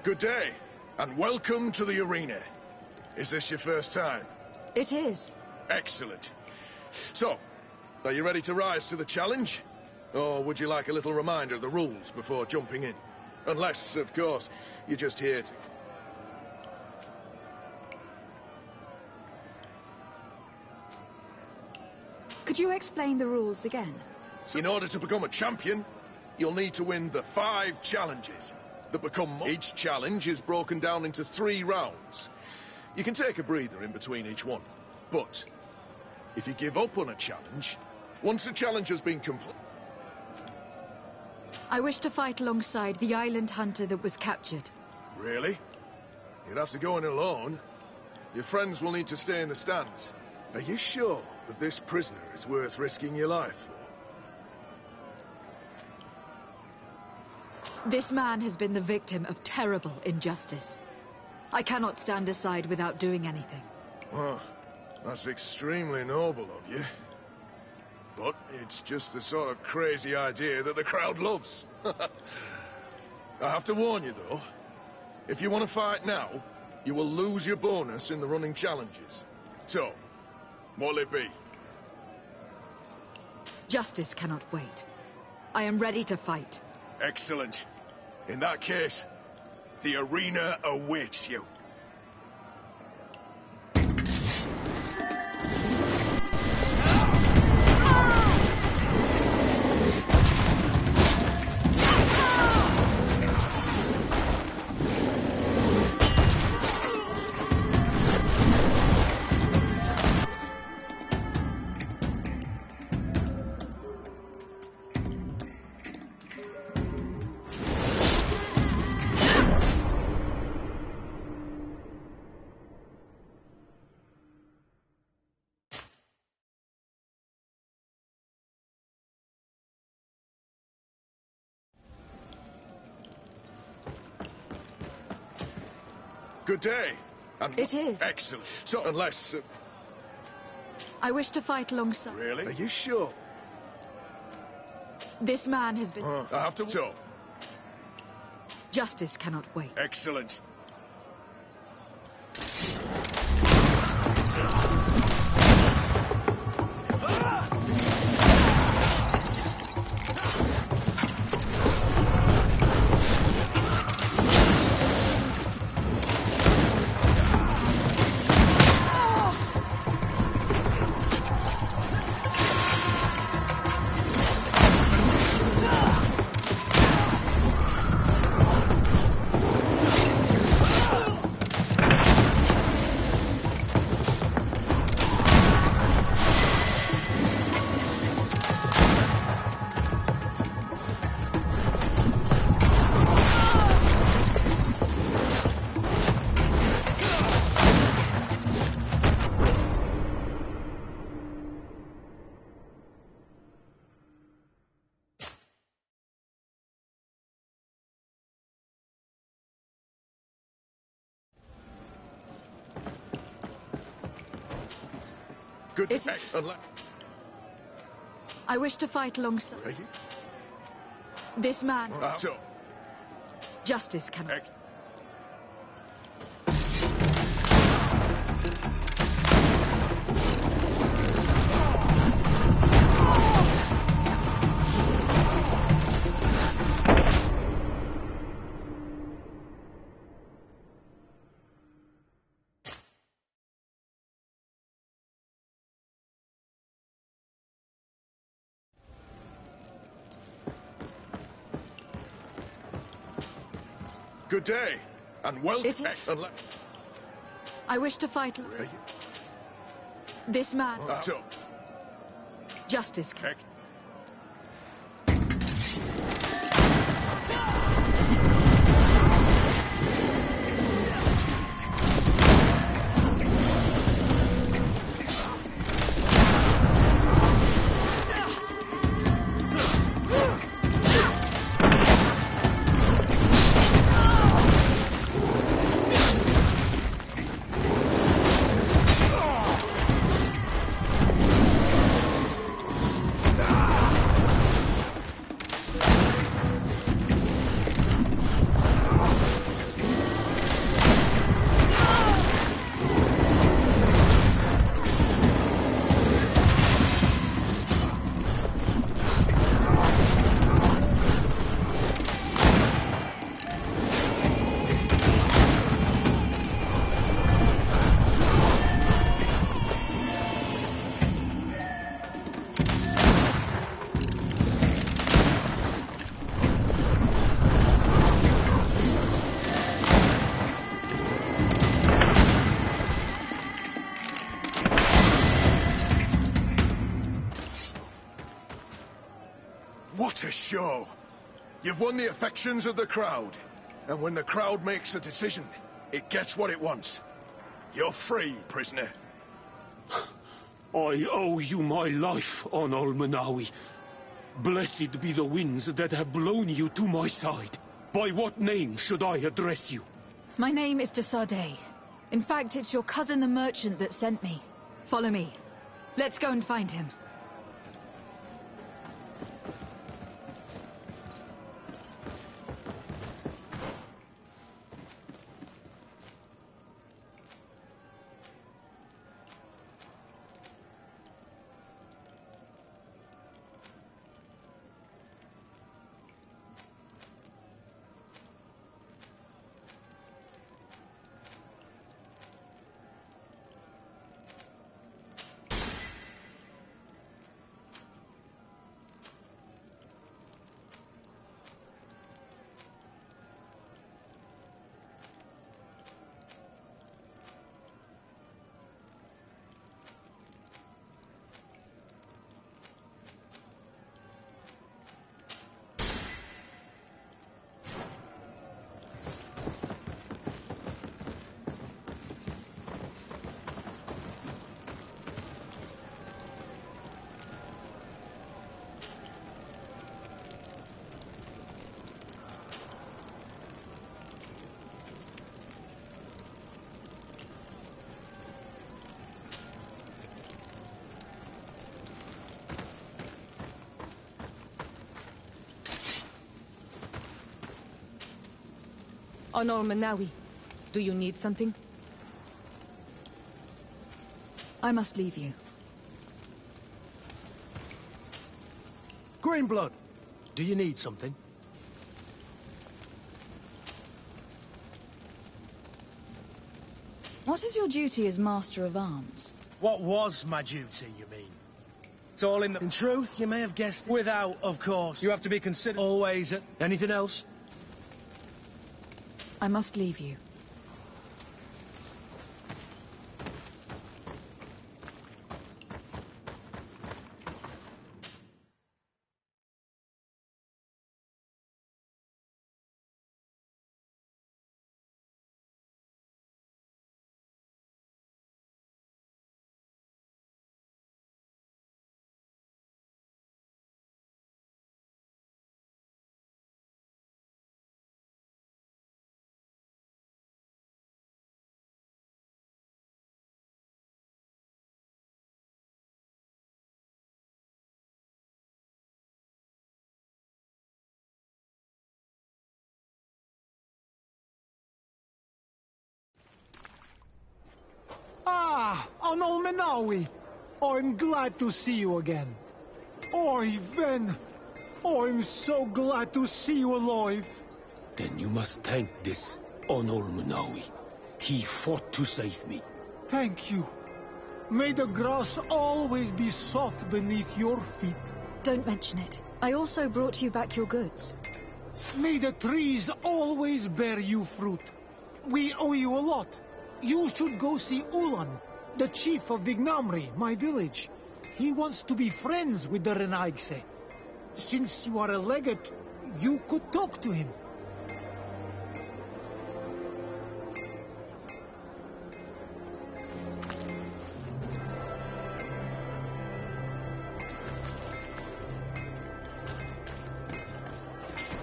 Good day, and welcome to the arena. Is this your first time? It is. Excellent. So, are you ready to rise to the challenge? Or would you like a little reminder of the rules before jumping in? Unless, of course, you're just here to... Could you explain the rules again? In order to become a champion, you'll need to win the 5 challenges that become... Each challenge is broken down into 3 rounds. You can take a breather in between each one. But if you give up on a challenge, once the challenge has been complete... I wish to fight alongside the island hunter that was captured. Really? You'd have to go in alone. Your friends will need to stay in the stands. Are you sure that this prisoner is worth risking your life for? This man has been the victim of terrible injustice. I cannot stand aside without doing anything. Well, that's extremely noble of you. But it's just the sort of crazy idea that the crowd loves. I have to warn you, though. If you want to fight now, you will lose your bonus in the running challenges. So, what'll it be? Justice cannot wait. I am ready to fight. Excellent. In that case, the arena awaits you. Good day. And it is. Excellent. So, unless... I wish to fight alongside... Really? Are you sure? This man has been... I have to... So... Justice cannot wait. Excellent. Good. I wish to fight alongside... Are you? This man... So... Justice cannot... Good day, and welcome. I wish to fight this man. That's up. Justice. What a show! You've won the affections of the crowd. And when the crowd makes a decision, it gets what it wants. You're free, prisoner. I owe you my life, Onol Manawi. Blessed be the winds that have blown you to my side. By what name should I address you? My name is Desade. In fact, it's your cousin the merchant that sent me. Follow me. Let's go and find him. Onol Manawi, do you need something? I must leave you. Greenblood, do you need something? What is your duty as Master of Arms? What was my duty, you mean? It's all in the... In truth, you may have guessed it. Without, of course. You have to be considered always at... Anything else? I must leave you. Ah, Onol Manawi. I'm glad to see you again. Oi, Ven. I'm so glad to see you alive. Then you must thank this Onol Manawi. He fought to save me. Thank you. May the grass always be soft beneath your feet. Don't mention it. I also brought you back your goods. May the trees always bear you fruit. We owe you a lot. You should go see Ulan, the chief of Vignamri, my village. He wants to be friends with the Renaigse. Since you are a legate, you could talk to him.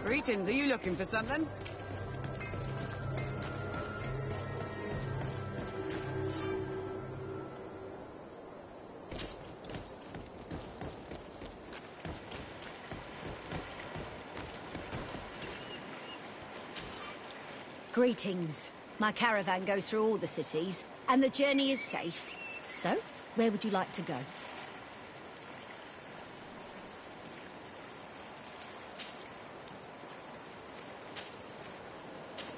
Greetings, are you looking for something? Greetings. My caravan goes through all the cities, and the journey is safe. So, where would you like to go?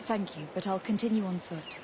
Thank you, but I'll continue on foot.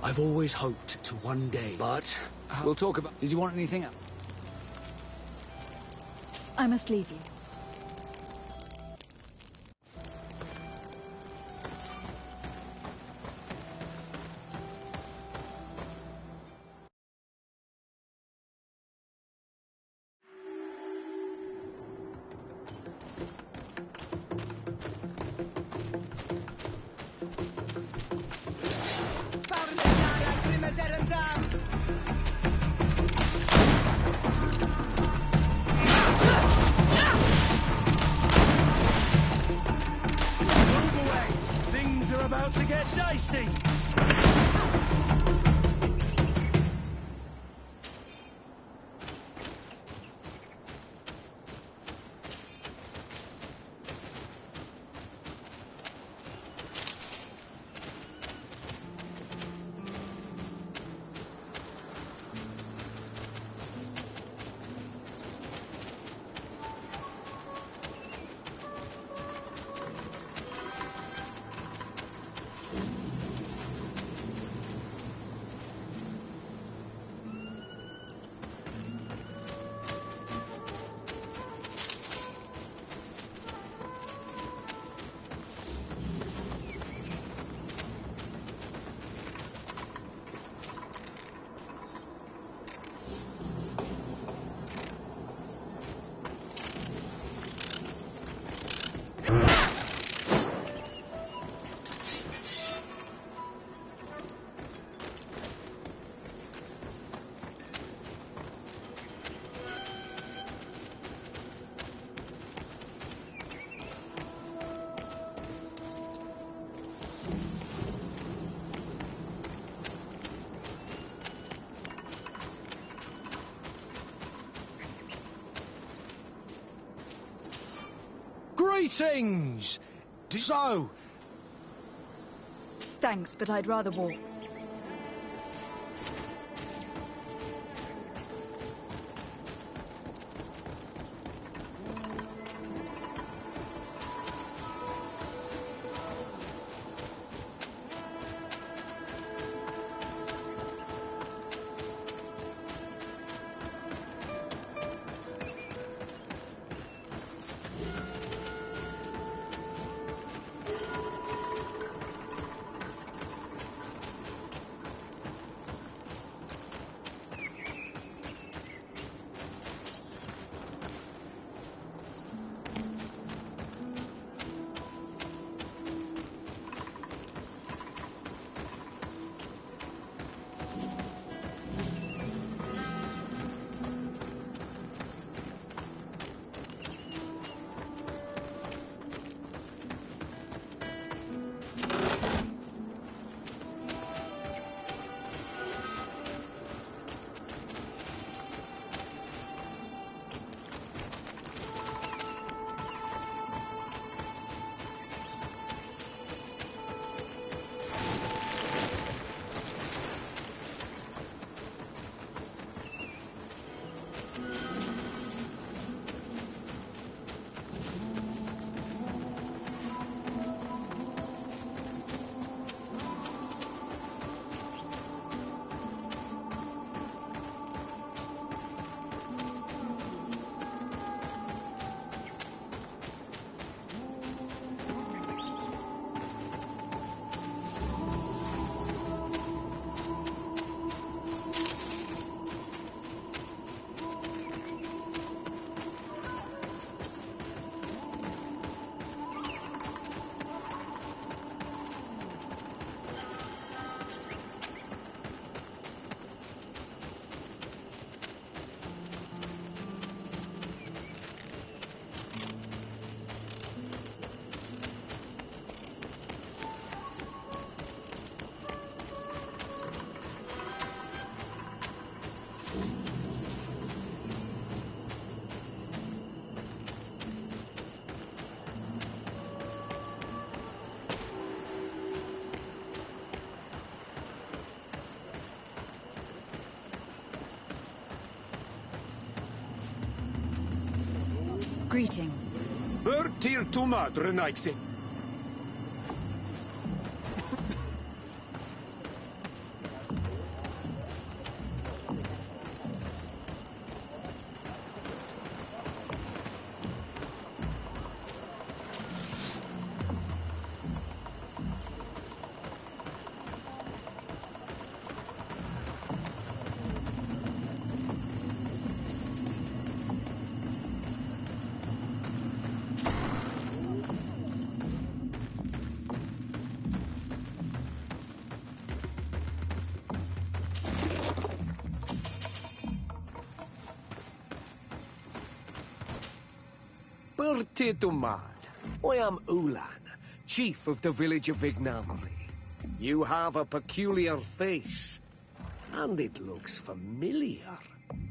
I've always hoped to one day, but we'll talk about... Did you want anything else? I must leave you. Greetings! So... Thanks, but I'd rather walk. Greetings. Bertir Tumad, Renaigse. Bertir Tumad, I am Ulan, chief of the village of Vignamri. You have a peculiar face, and it looks familiar.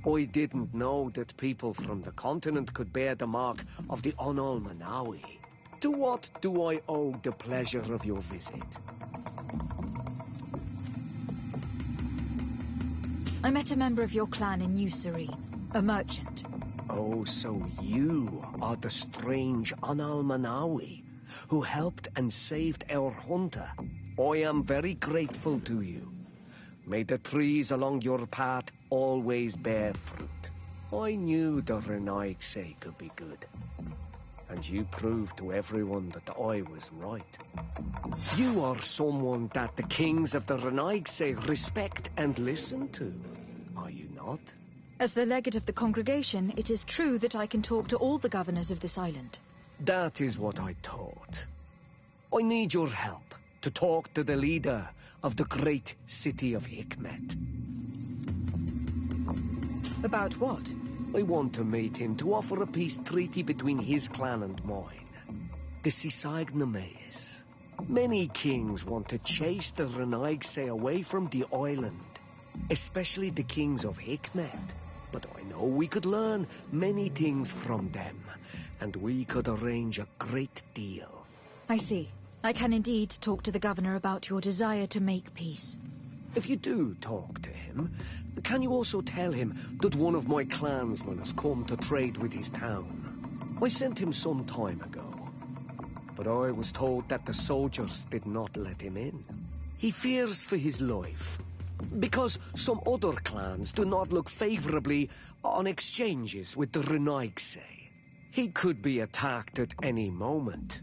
I didn't know that people from the continent could bear the mark of the Onol Manawi. To what do I owe the pleasure of your visit? I met a member of your clan in New Serene, a merchant. Oh, so you are the strange Onol Manawi who helped and saved our hunter. I am very grateful to you. May the trees along your path always bear fruit. I knew the Renaigse could be good. And you proved to everyone that I was right. You are someone that the kings of the Renaigse respect and listen to, are you not? As the legate of the congregation, it is true that I can talk to all the governors of this island. That is what I thought. I need your help to talk to the leader of the great city of Hikmet. About what? I want to meet him to offer a peace treaty between his clan and mine. The Sisagnames. Many kings want to chase the Renaigse away from the island, especially the kings of Hikmet. But I know we could learn many things from them, and we could arrange a great deal. I see. I can indeed talk to the governor about your desire to make peace. If you do talk to him, can you also tell him that one of my clansmen has come to trade with his town? I sent him some time ago, but I was told that the soldiers did not let him in. He fears for his life, because some other clans do not look favorably on exchanges with the Renaigse. He could be attacked at any moment,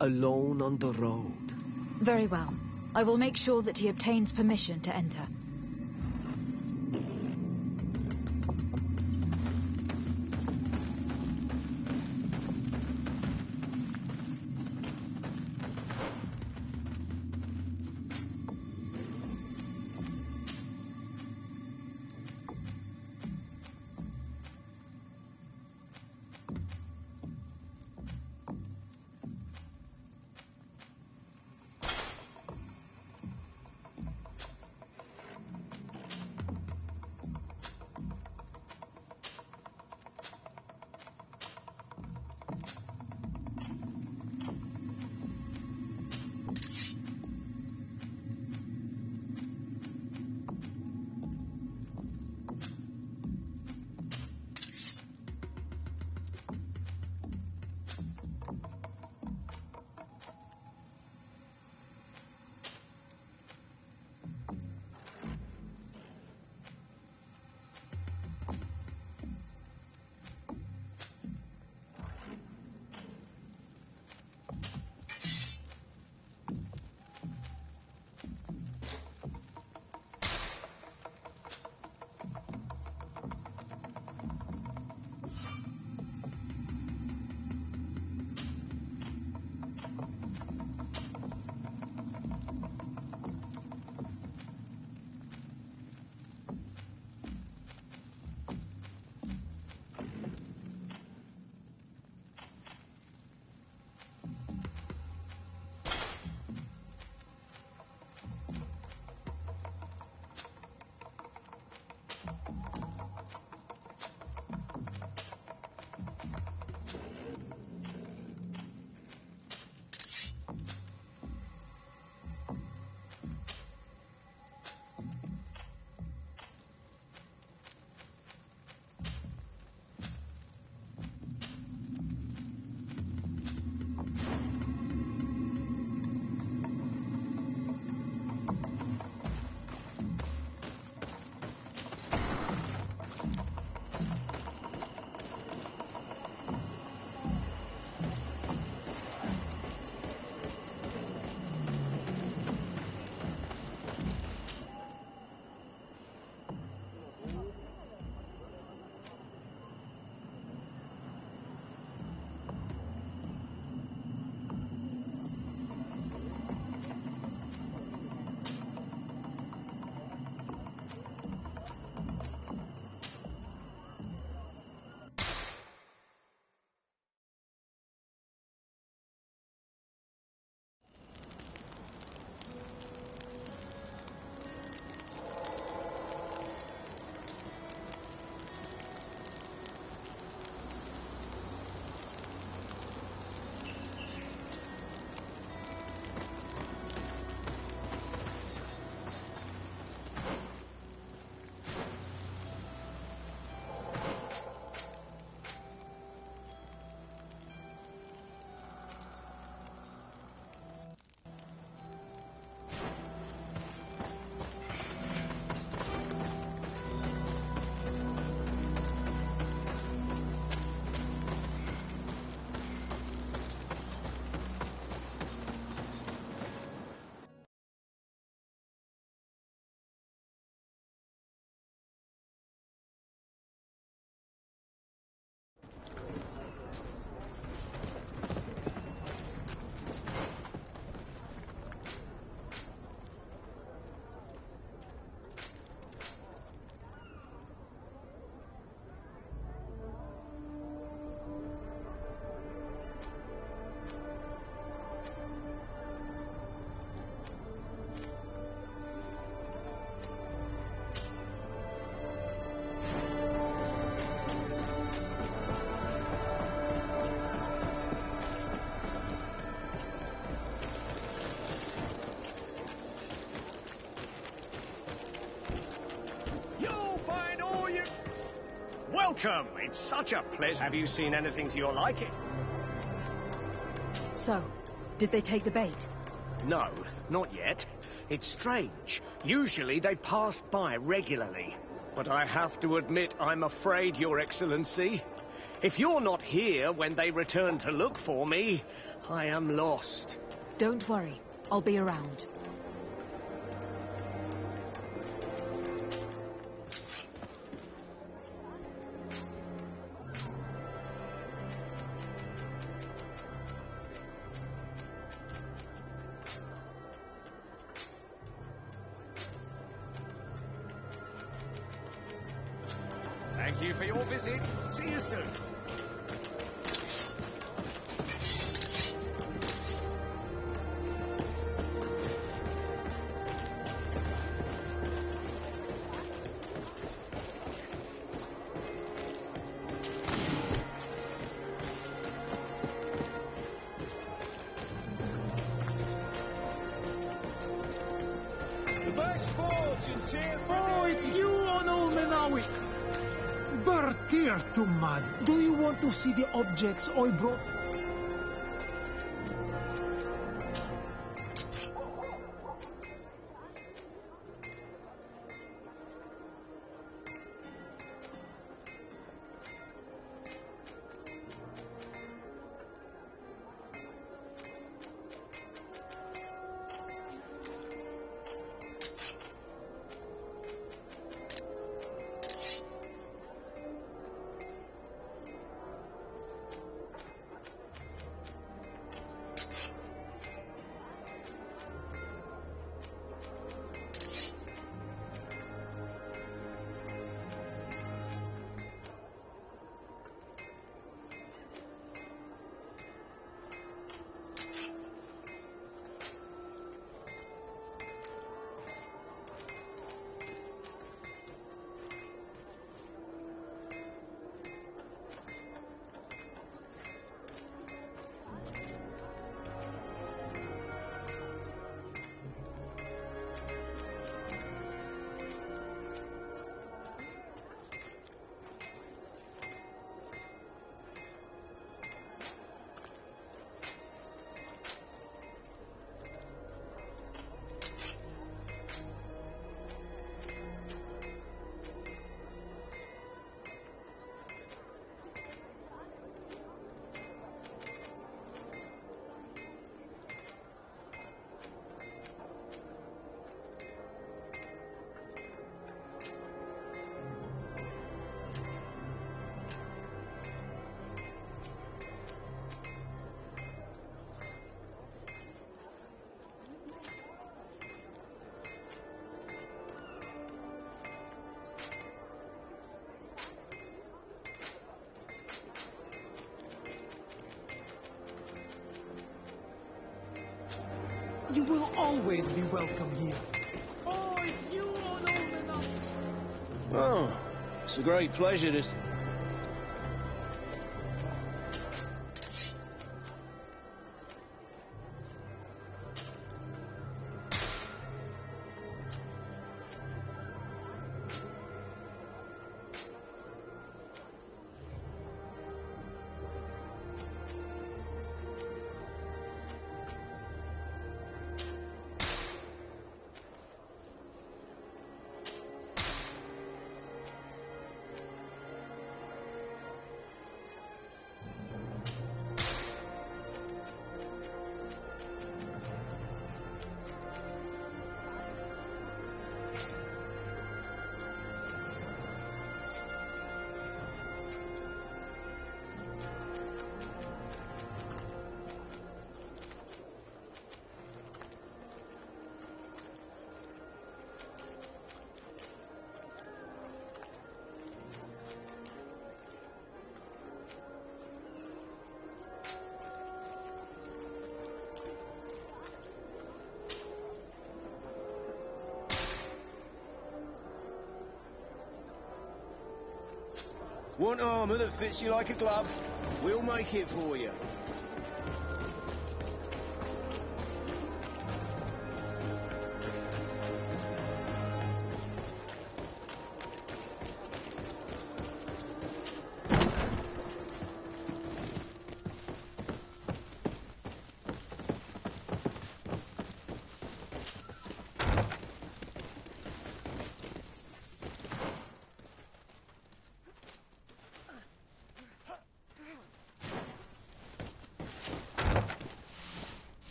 alone on the road. Very well. I will make sure that he obtains permission to enter. welcome. It's such a pleasure. Have you seen anything to your liking? So, did they take the bait? No, not yet. It's strange. Usually they pass by regularly. But I have to admit, I'm afraid, Your Excellency. If you're not here when they return to look for me, I am lost. Don't worry. I'll be around. Thank you for your visit. See you soon. Oh, it's you on Old Menawi. Bertir Tumad, do you want to see the objects I brought? You will always be welcome here. Oh, it's you on Old Menawi. Oh, it's a great pleasure to... Want armour that fits you like a glove? We'll make it for you.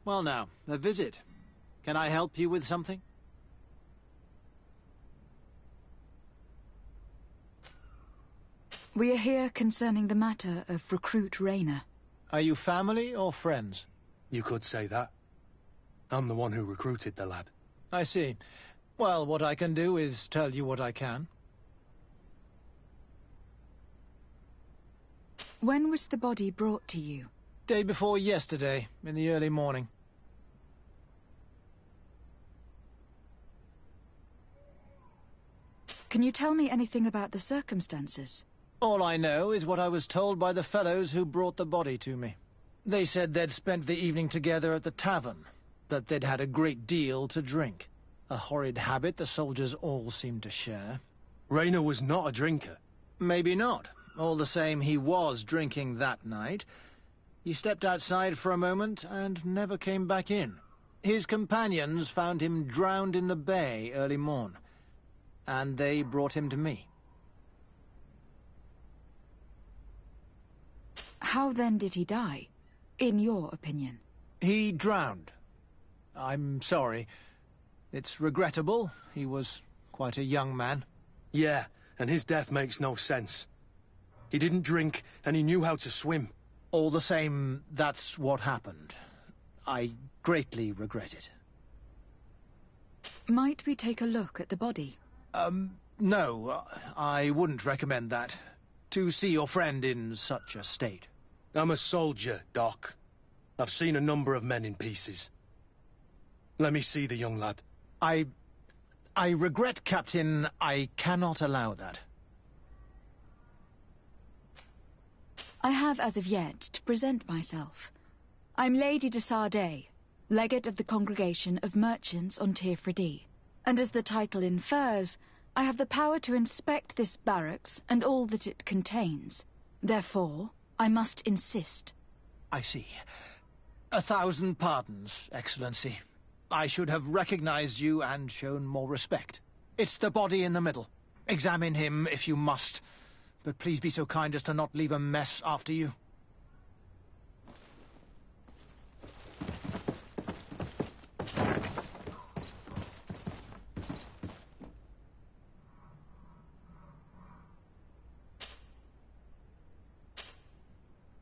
Well now, a visit. Can I help you with something? We are here concerning the matter of Recruit Rayner. Are you family or friends? You could say that. I'm the one who recruited the lad. I see. Well, what I can do is tell you what I can. When was the body brought to you? Day before yesterday, in the early morning. Can you tell me anything about the circumstances? All I know is what I was told by the fellows who brought the body to me. They said they'd spent the evening together at the tavern, that they'd had a great deal to drink. A horrid habit the soldiers all seemed to share. Rayner was not a drinker. Maybe not. All the same, he was drinking that night. He stepped outside for a moment and never came back in. His companions found him drowned in the bay early morn, and they brought him to me. How then did he die, in your opinion? He drowned. I'm sorry. It's regrettable. He was quite a young man. Yeah, and his death makes no sense. He didn't drink, and he knew how to swim. All the same, that's what happened. I greatly regret it. Might we take a look at the body? No, I wouldn't recommend that. To see your friend in such a state. I'm a soldier, Doc. I've seen a number of men in pieces. Let me see the young lad. I regret, Captain, I cannot allow that. I have, as of yet, to present myself. I'm Lady de Sardet, Legate of the Congregation of Merchants on Teerfredi. And as the title infers, I have the power to inspect this barracks and all that it contains. Therefore, I must insist. I see. 1,000 pardons, Excellency. I should have recognized you and shown more respect. It's the body in the middle. Examine him if you must, but please be so kind as to not leave a mess after you.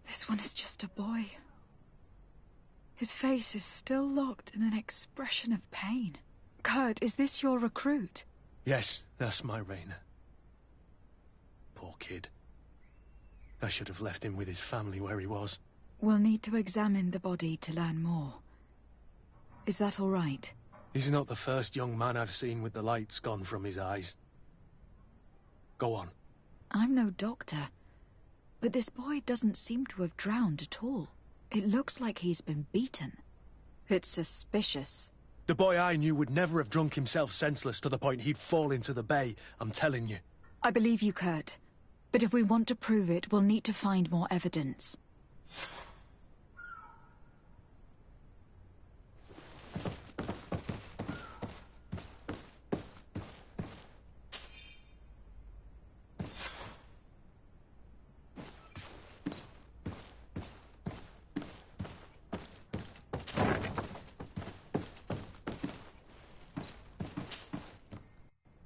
This one is just a boy. His face is still locked in an expression of pain. Kurt, is this your recruit? Yes, that's my Rayner. Poor kid. I should have left him with his family where he was. We'll need to examine the body to learn more. Is that all right? He's not the first young man I've seen with the lights gone from his eyes. Go on. I'm no doctor, but this boy doesn't seem to have drowned at all. It looks like he's been beaten. It's suspicious. The boy I knew would never have drunk himself senseless to the point he'd fall into the bay, I'm telling you. I believe you, Kurt. But if we want to prove it, we'll need to find more evidence.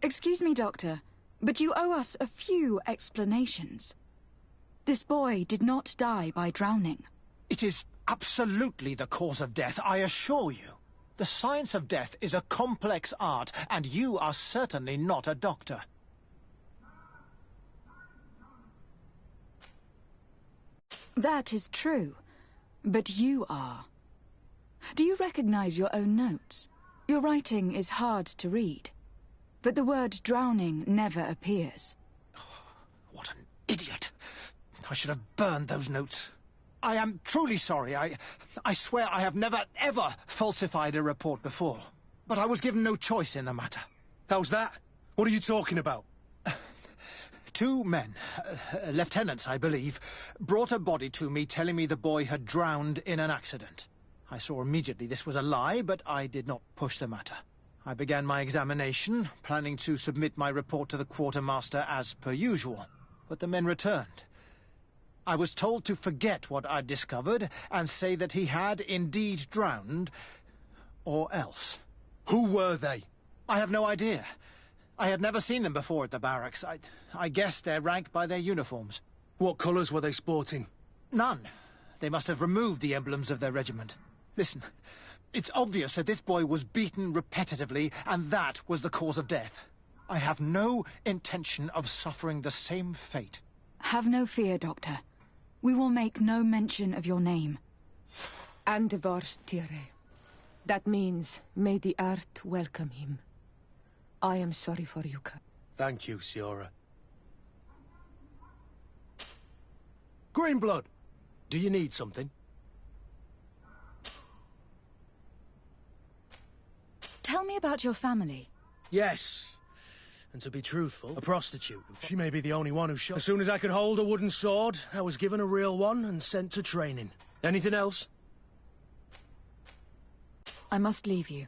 Excuse me, Doctor, but you owe us a few explanations. This boy did not die by drowning. It is absolutely the cause of death, I assure you. The science of death is a complex art, and you are certainly not a doctor. That is true, but you are. Do you recognize your own notes? Your writing is hard to read, but the word drowning never appears. What an idiot. I should have burned those notes. I am truly sorry. I swear I have never, ever falsified a report before. But I was given no choice in the matter. How's that? What are you talking about? 2 men, lieutenants, I believe, brought a body to me telling me the boy had drowned in an accident. I saw immediately this was a lie, but I did not push the matter. I began my examination, planning to submit my report to the quartermaster as per usual. But the men returned. I was told to forget what I'd discovered and say that he had indeed drowned, or else. Who were they? I have no idea. I had never seen them before at the barracks. I guessed their rank by their uniforms. What colours were they sporting? None. They must have removed the emblems of their regiment. Listen, it's obvious that this boy was beaten repetitively, and that was the cause of death. I have no intention of suffering the same fate. Have no fear, Doctor. We will make no mention of your name. Andevars Tire. That means, may the earth welcome him. I am sorry for you, Thank you, Siora. Greenblood, do you need something? Tell me about your family. Yes. And to be truthful, a prostitute. She may be the only one who shot. As soon as I could hold a wooden sword, I was given a real one and sent to training. Anything else? I must leave you.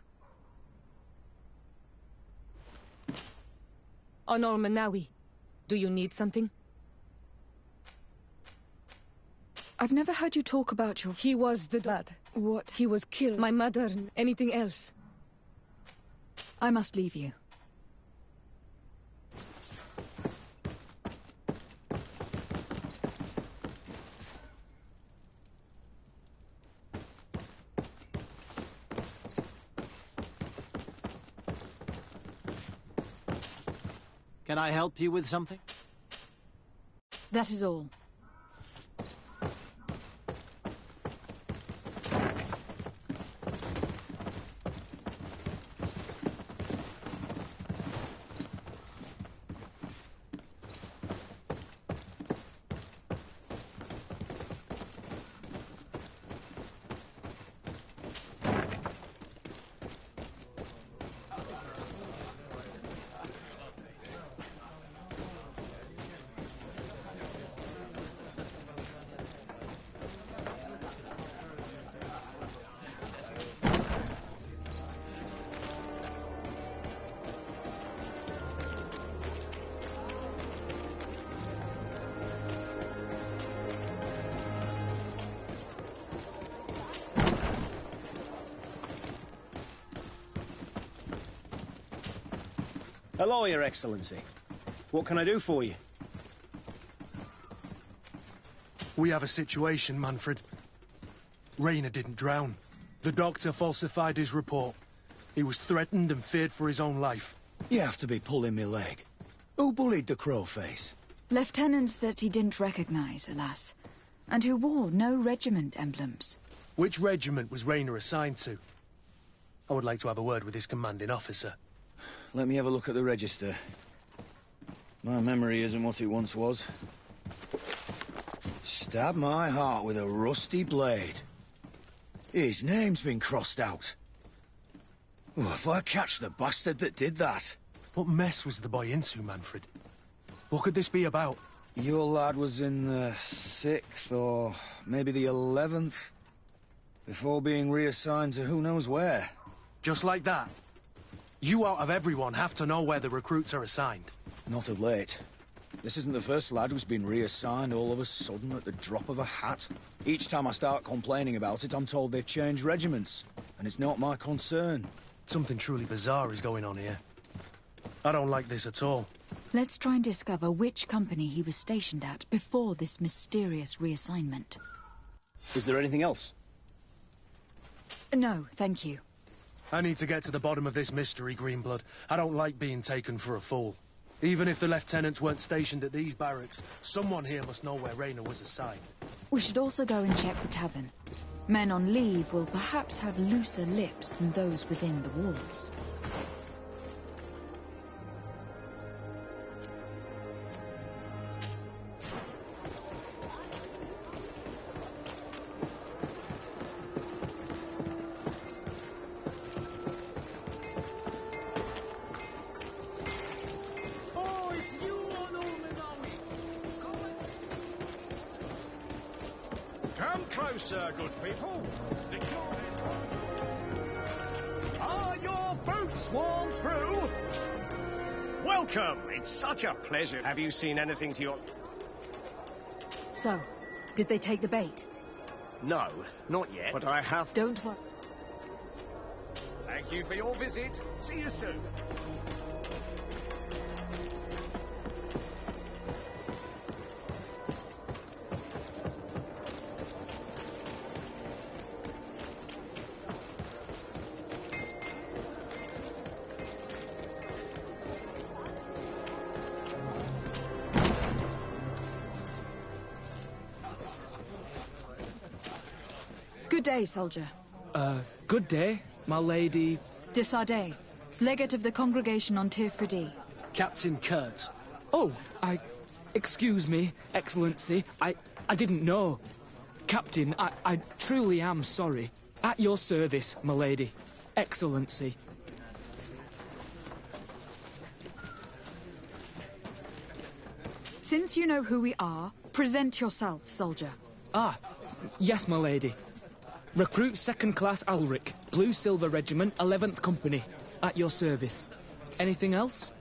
Honor Manawi, do you need something? I've never heard you talk about your... He was the dad. What? He was killed. My mother, anything else? I must leave you. Can I help you with something? That is all. Hello, Your Excellency. What can I do for you? We have a situation, Manfred. Raynor didn't drown. The doctor falsified his report. He was threatened and feared for his own life. You have to be pulling me leg. Who bullied the crowface? Lieutenant that he didn't recognize, alas. And who wore no regiment emblems. Which regiment was Raynor assigned to? I would like to have a word with his commanding officer. Let me have a look at the register. My memory isn't what it once was. Stab my heart with a rusty blade. His name's been crossed out. Oh, if I catch the bastard that did that. What mess was the boy into, Manfred? What could this be about? Your lad was in the 6th or maybe the 11th, before being reassigned to who knows where. Just like that? You out of everyone have to know where the recruits are assigned. Not of late. This isn't the first lad who's been reassigned all of a sudden at the drop of a hat. Each time I start complaining about it, I'm told they've changed regiments. And it's not my concern. Something truly bizarre is going on here. I don't like this at all. Let's try and discover which company he was stationed at before this mysterious reassignment. Is there anything else? No, thank you. I need to get to the bottom of this mystery, Greenblood. I don't like being taken for a fool. Even if the lieutenants weren't stationed at these barracks, someone here must know where Raynor was assigned. We should also go and check the tavern. Men on leave will perhaps have looser lips than those within the walls. Come closer, good people. Are your boots worn through? Welcome. It's such a pleasure. Have you seen anything to your... So, Did they take the bait? No, not yet, but I have... Don't worry. Thank you for your visit. See you soon. Good day, soldier. Good day, my lady... De Sardet, legate of the congregation on Tir Freddy. Captain Kurt. Oh, excuse me, Excellency. I didn't know. Captain, I truly am sorry. At your service, my lady. Excellency. Since you know who we are, present yourself, soldier. Ah, yes, my lady. Recruit 2nd Class Alric, Blue Silver Regiment, 11th Company. At your service. Anything else?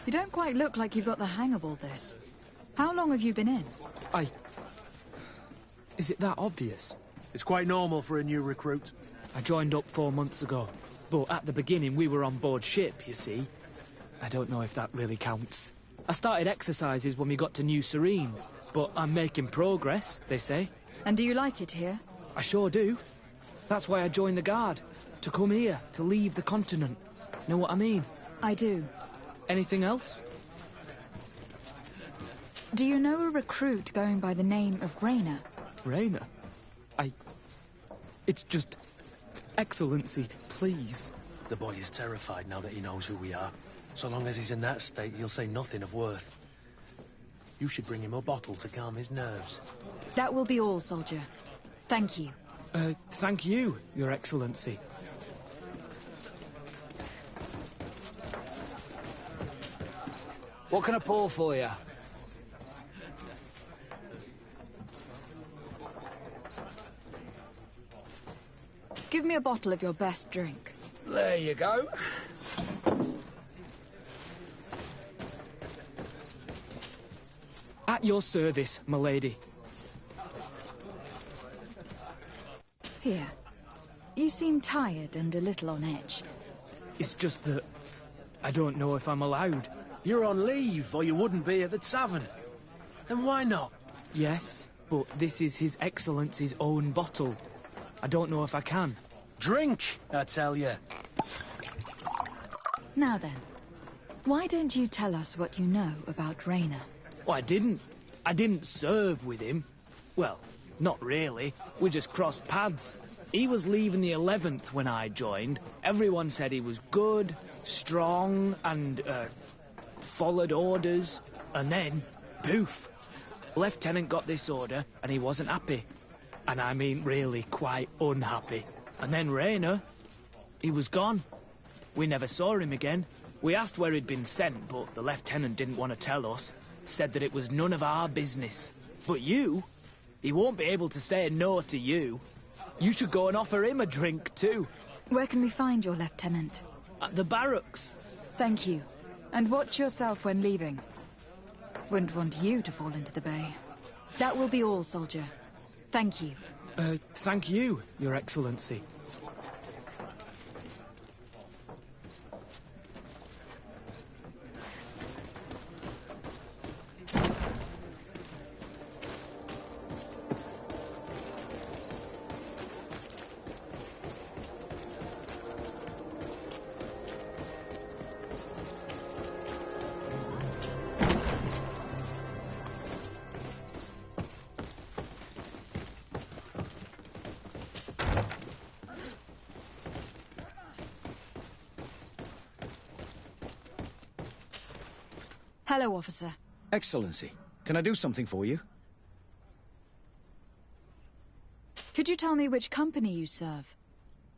You don't quite look like you've got the hang of all this. How long have you been in? Is it that obvious? It's quite normal for a new recruit. I joined up 4 months ago. But at the beginning, we were on board ship, you see. I don't know if that really counts. I started exercises when we got to New Serene. But I'm making progress, they say. And do you like it here? I sure do. That's why I joined the Guard. To come here, to leave the continent. Know what I mean? I do. Anything else? Do you know a recruit going by the name of Rayner? Rayner? It's just... Excellency, please. The boy is terrified now that he knows who we are. So long as he's in that state, he'll say nothing of worth. You should bring him a bottle to calm his nerves. That will be all, soldier. Thank you. Thank you, Your Excellency. What can I pour for you? Give me a bottle of your best drink. There you go. At your service, my lady. Here. You seem tired and a little on edge. It's just that I don't know if I'm allowed. You're on leave, or you wouldn't be at the tavern. And why not? Yes, but this is His Excellency's own bottle. I don't know if I can. Drink, I tell you. Now then, why don't you tell us what you know about Rayner? Well, I didn't serve with him. Well, not really. We just crossed paths. He was leaving the 11th when I joined. Everyone said he was good, strong, and, followed orders. And then, poof. Lieutenant got this order, and he wasn't happy. And I mean really quite unhappy. And then Rayner, he was gone. We never saw him again. We asked where he'd been sent, but the lieutenant didn't want to tell us. Said that it was none of our business. But you, he won't be able to say no to you. You should go and offer him a drink too. Where can we find your lieutenant? At the barracks. Thank you. And watch yourself when leaving. Wouldn't want you to fall into the bay. That will be all, soldier. Thank you. Thank you, Your Excellency. Hello, officer. Excellency, can I do something for you? Could you tell me which company you serve?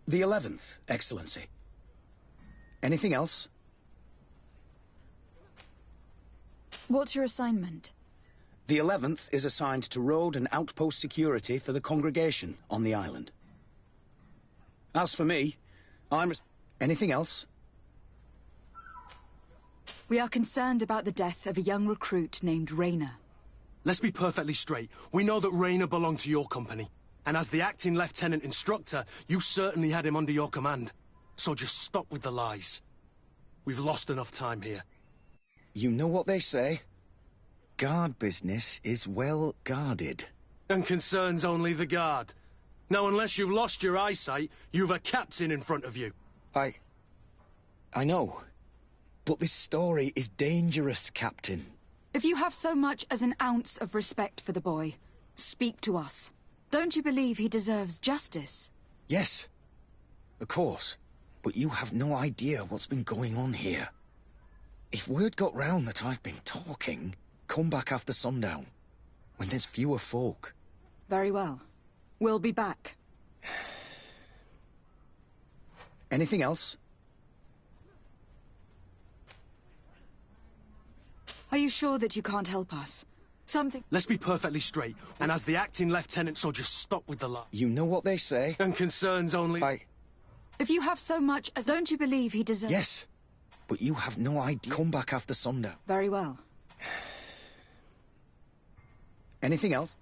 The 11th, Excellency. Anything else? What's your assignment? The 11th is assigned to road and outpost security for the congregation on the island. As for me, Anything else? We are concerned about the death of a young recruit named Rayner. Let's be perfectly straight. We know that Rayner belonged to your company. And as the acting lieutenant instructor, you certainly had him under your command. So just stop with the lies. We've lost enough time here. You know what they say? Guard business is well guarded. And concerns only the guard. Now, unless you've lost your eyesight, you've a captain in front of you. I know. But this story is dangerous, Captain. If you have so much as an ounce of respect for the boy, speak to us. Don't you believe he deserves justice? Yes, of course. But you have no idea what's been going on here. If word got round that I've been talking, come back after sundown, when there's fewer folk. Very well. We'll be back. Anything else? Are you sure that you can't help us? Something... Let's be perfectly straight. And as the acting lieutenant, so just stop with the lie. You know what they say? And concerns only... If you have so much as... Don't you believe he deserves... Yes, but you have no idea. Come back after sundown. Very well. Anything else?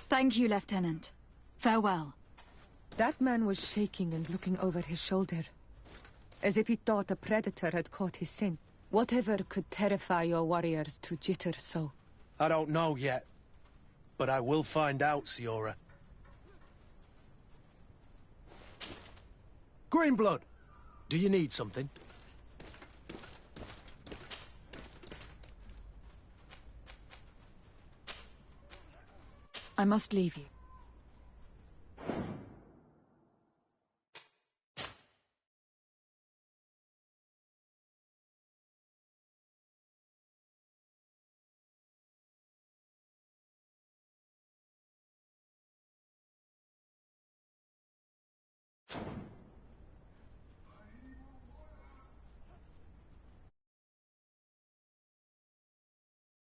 Thank you, Lieutenant. Farewell. That man was shaking and looking over his shoulder, as if he thought a predator had caught his scent. Whatever could terrify your warriors to jitter so? I don't know yet, but I will find out, Siora. Greenblood, do you need something? I must leave you.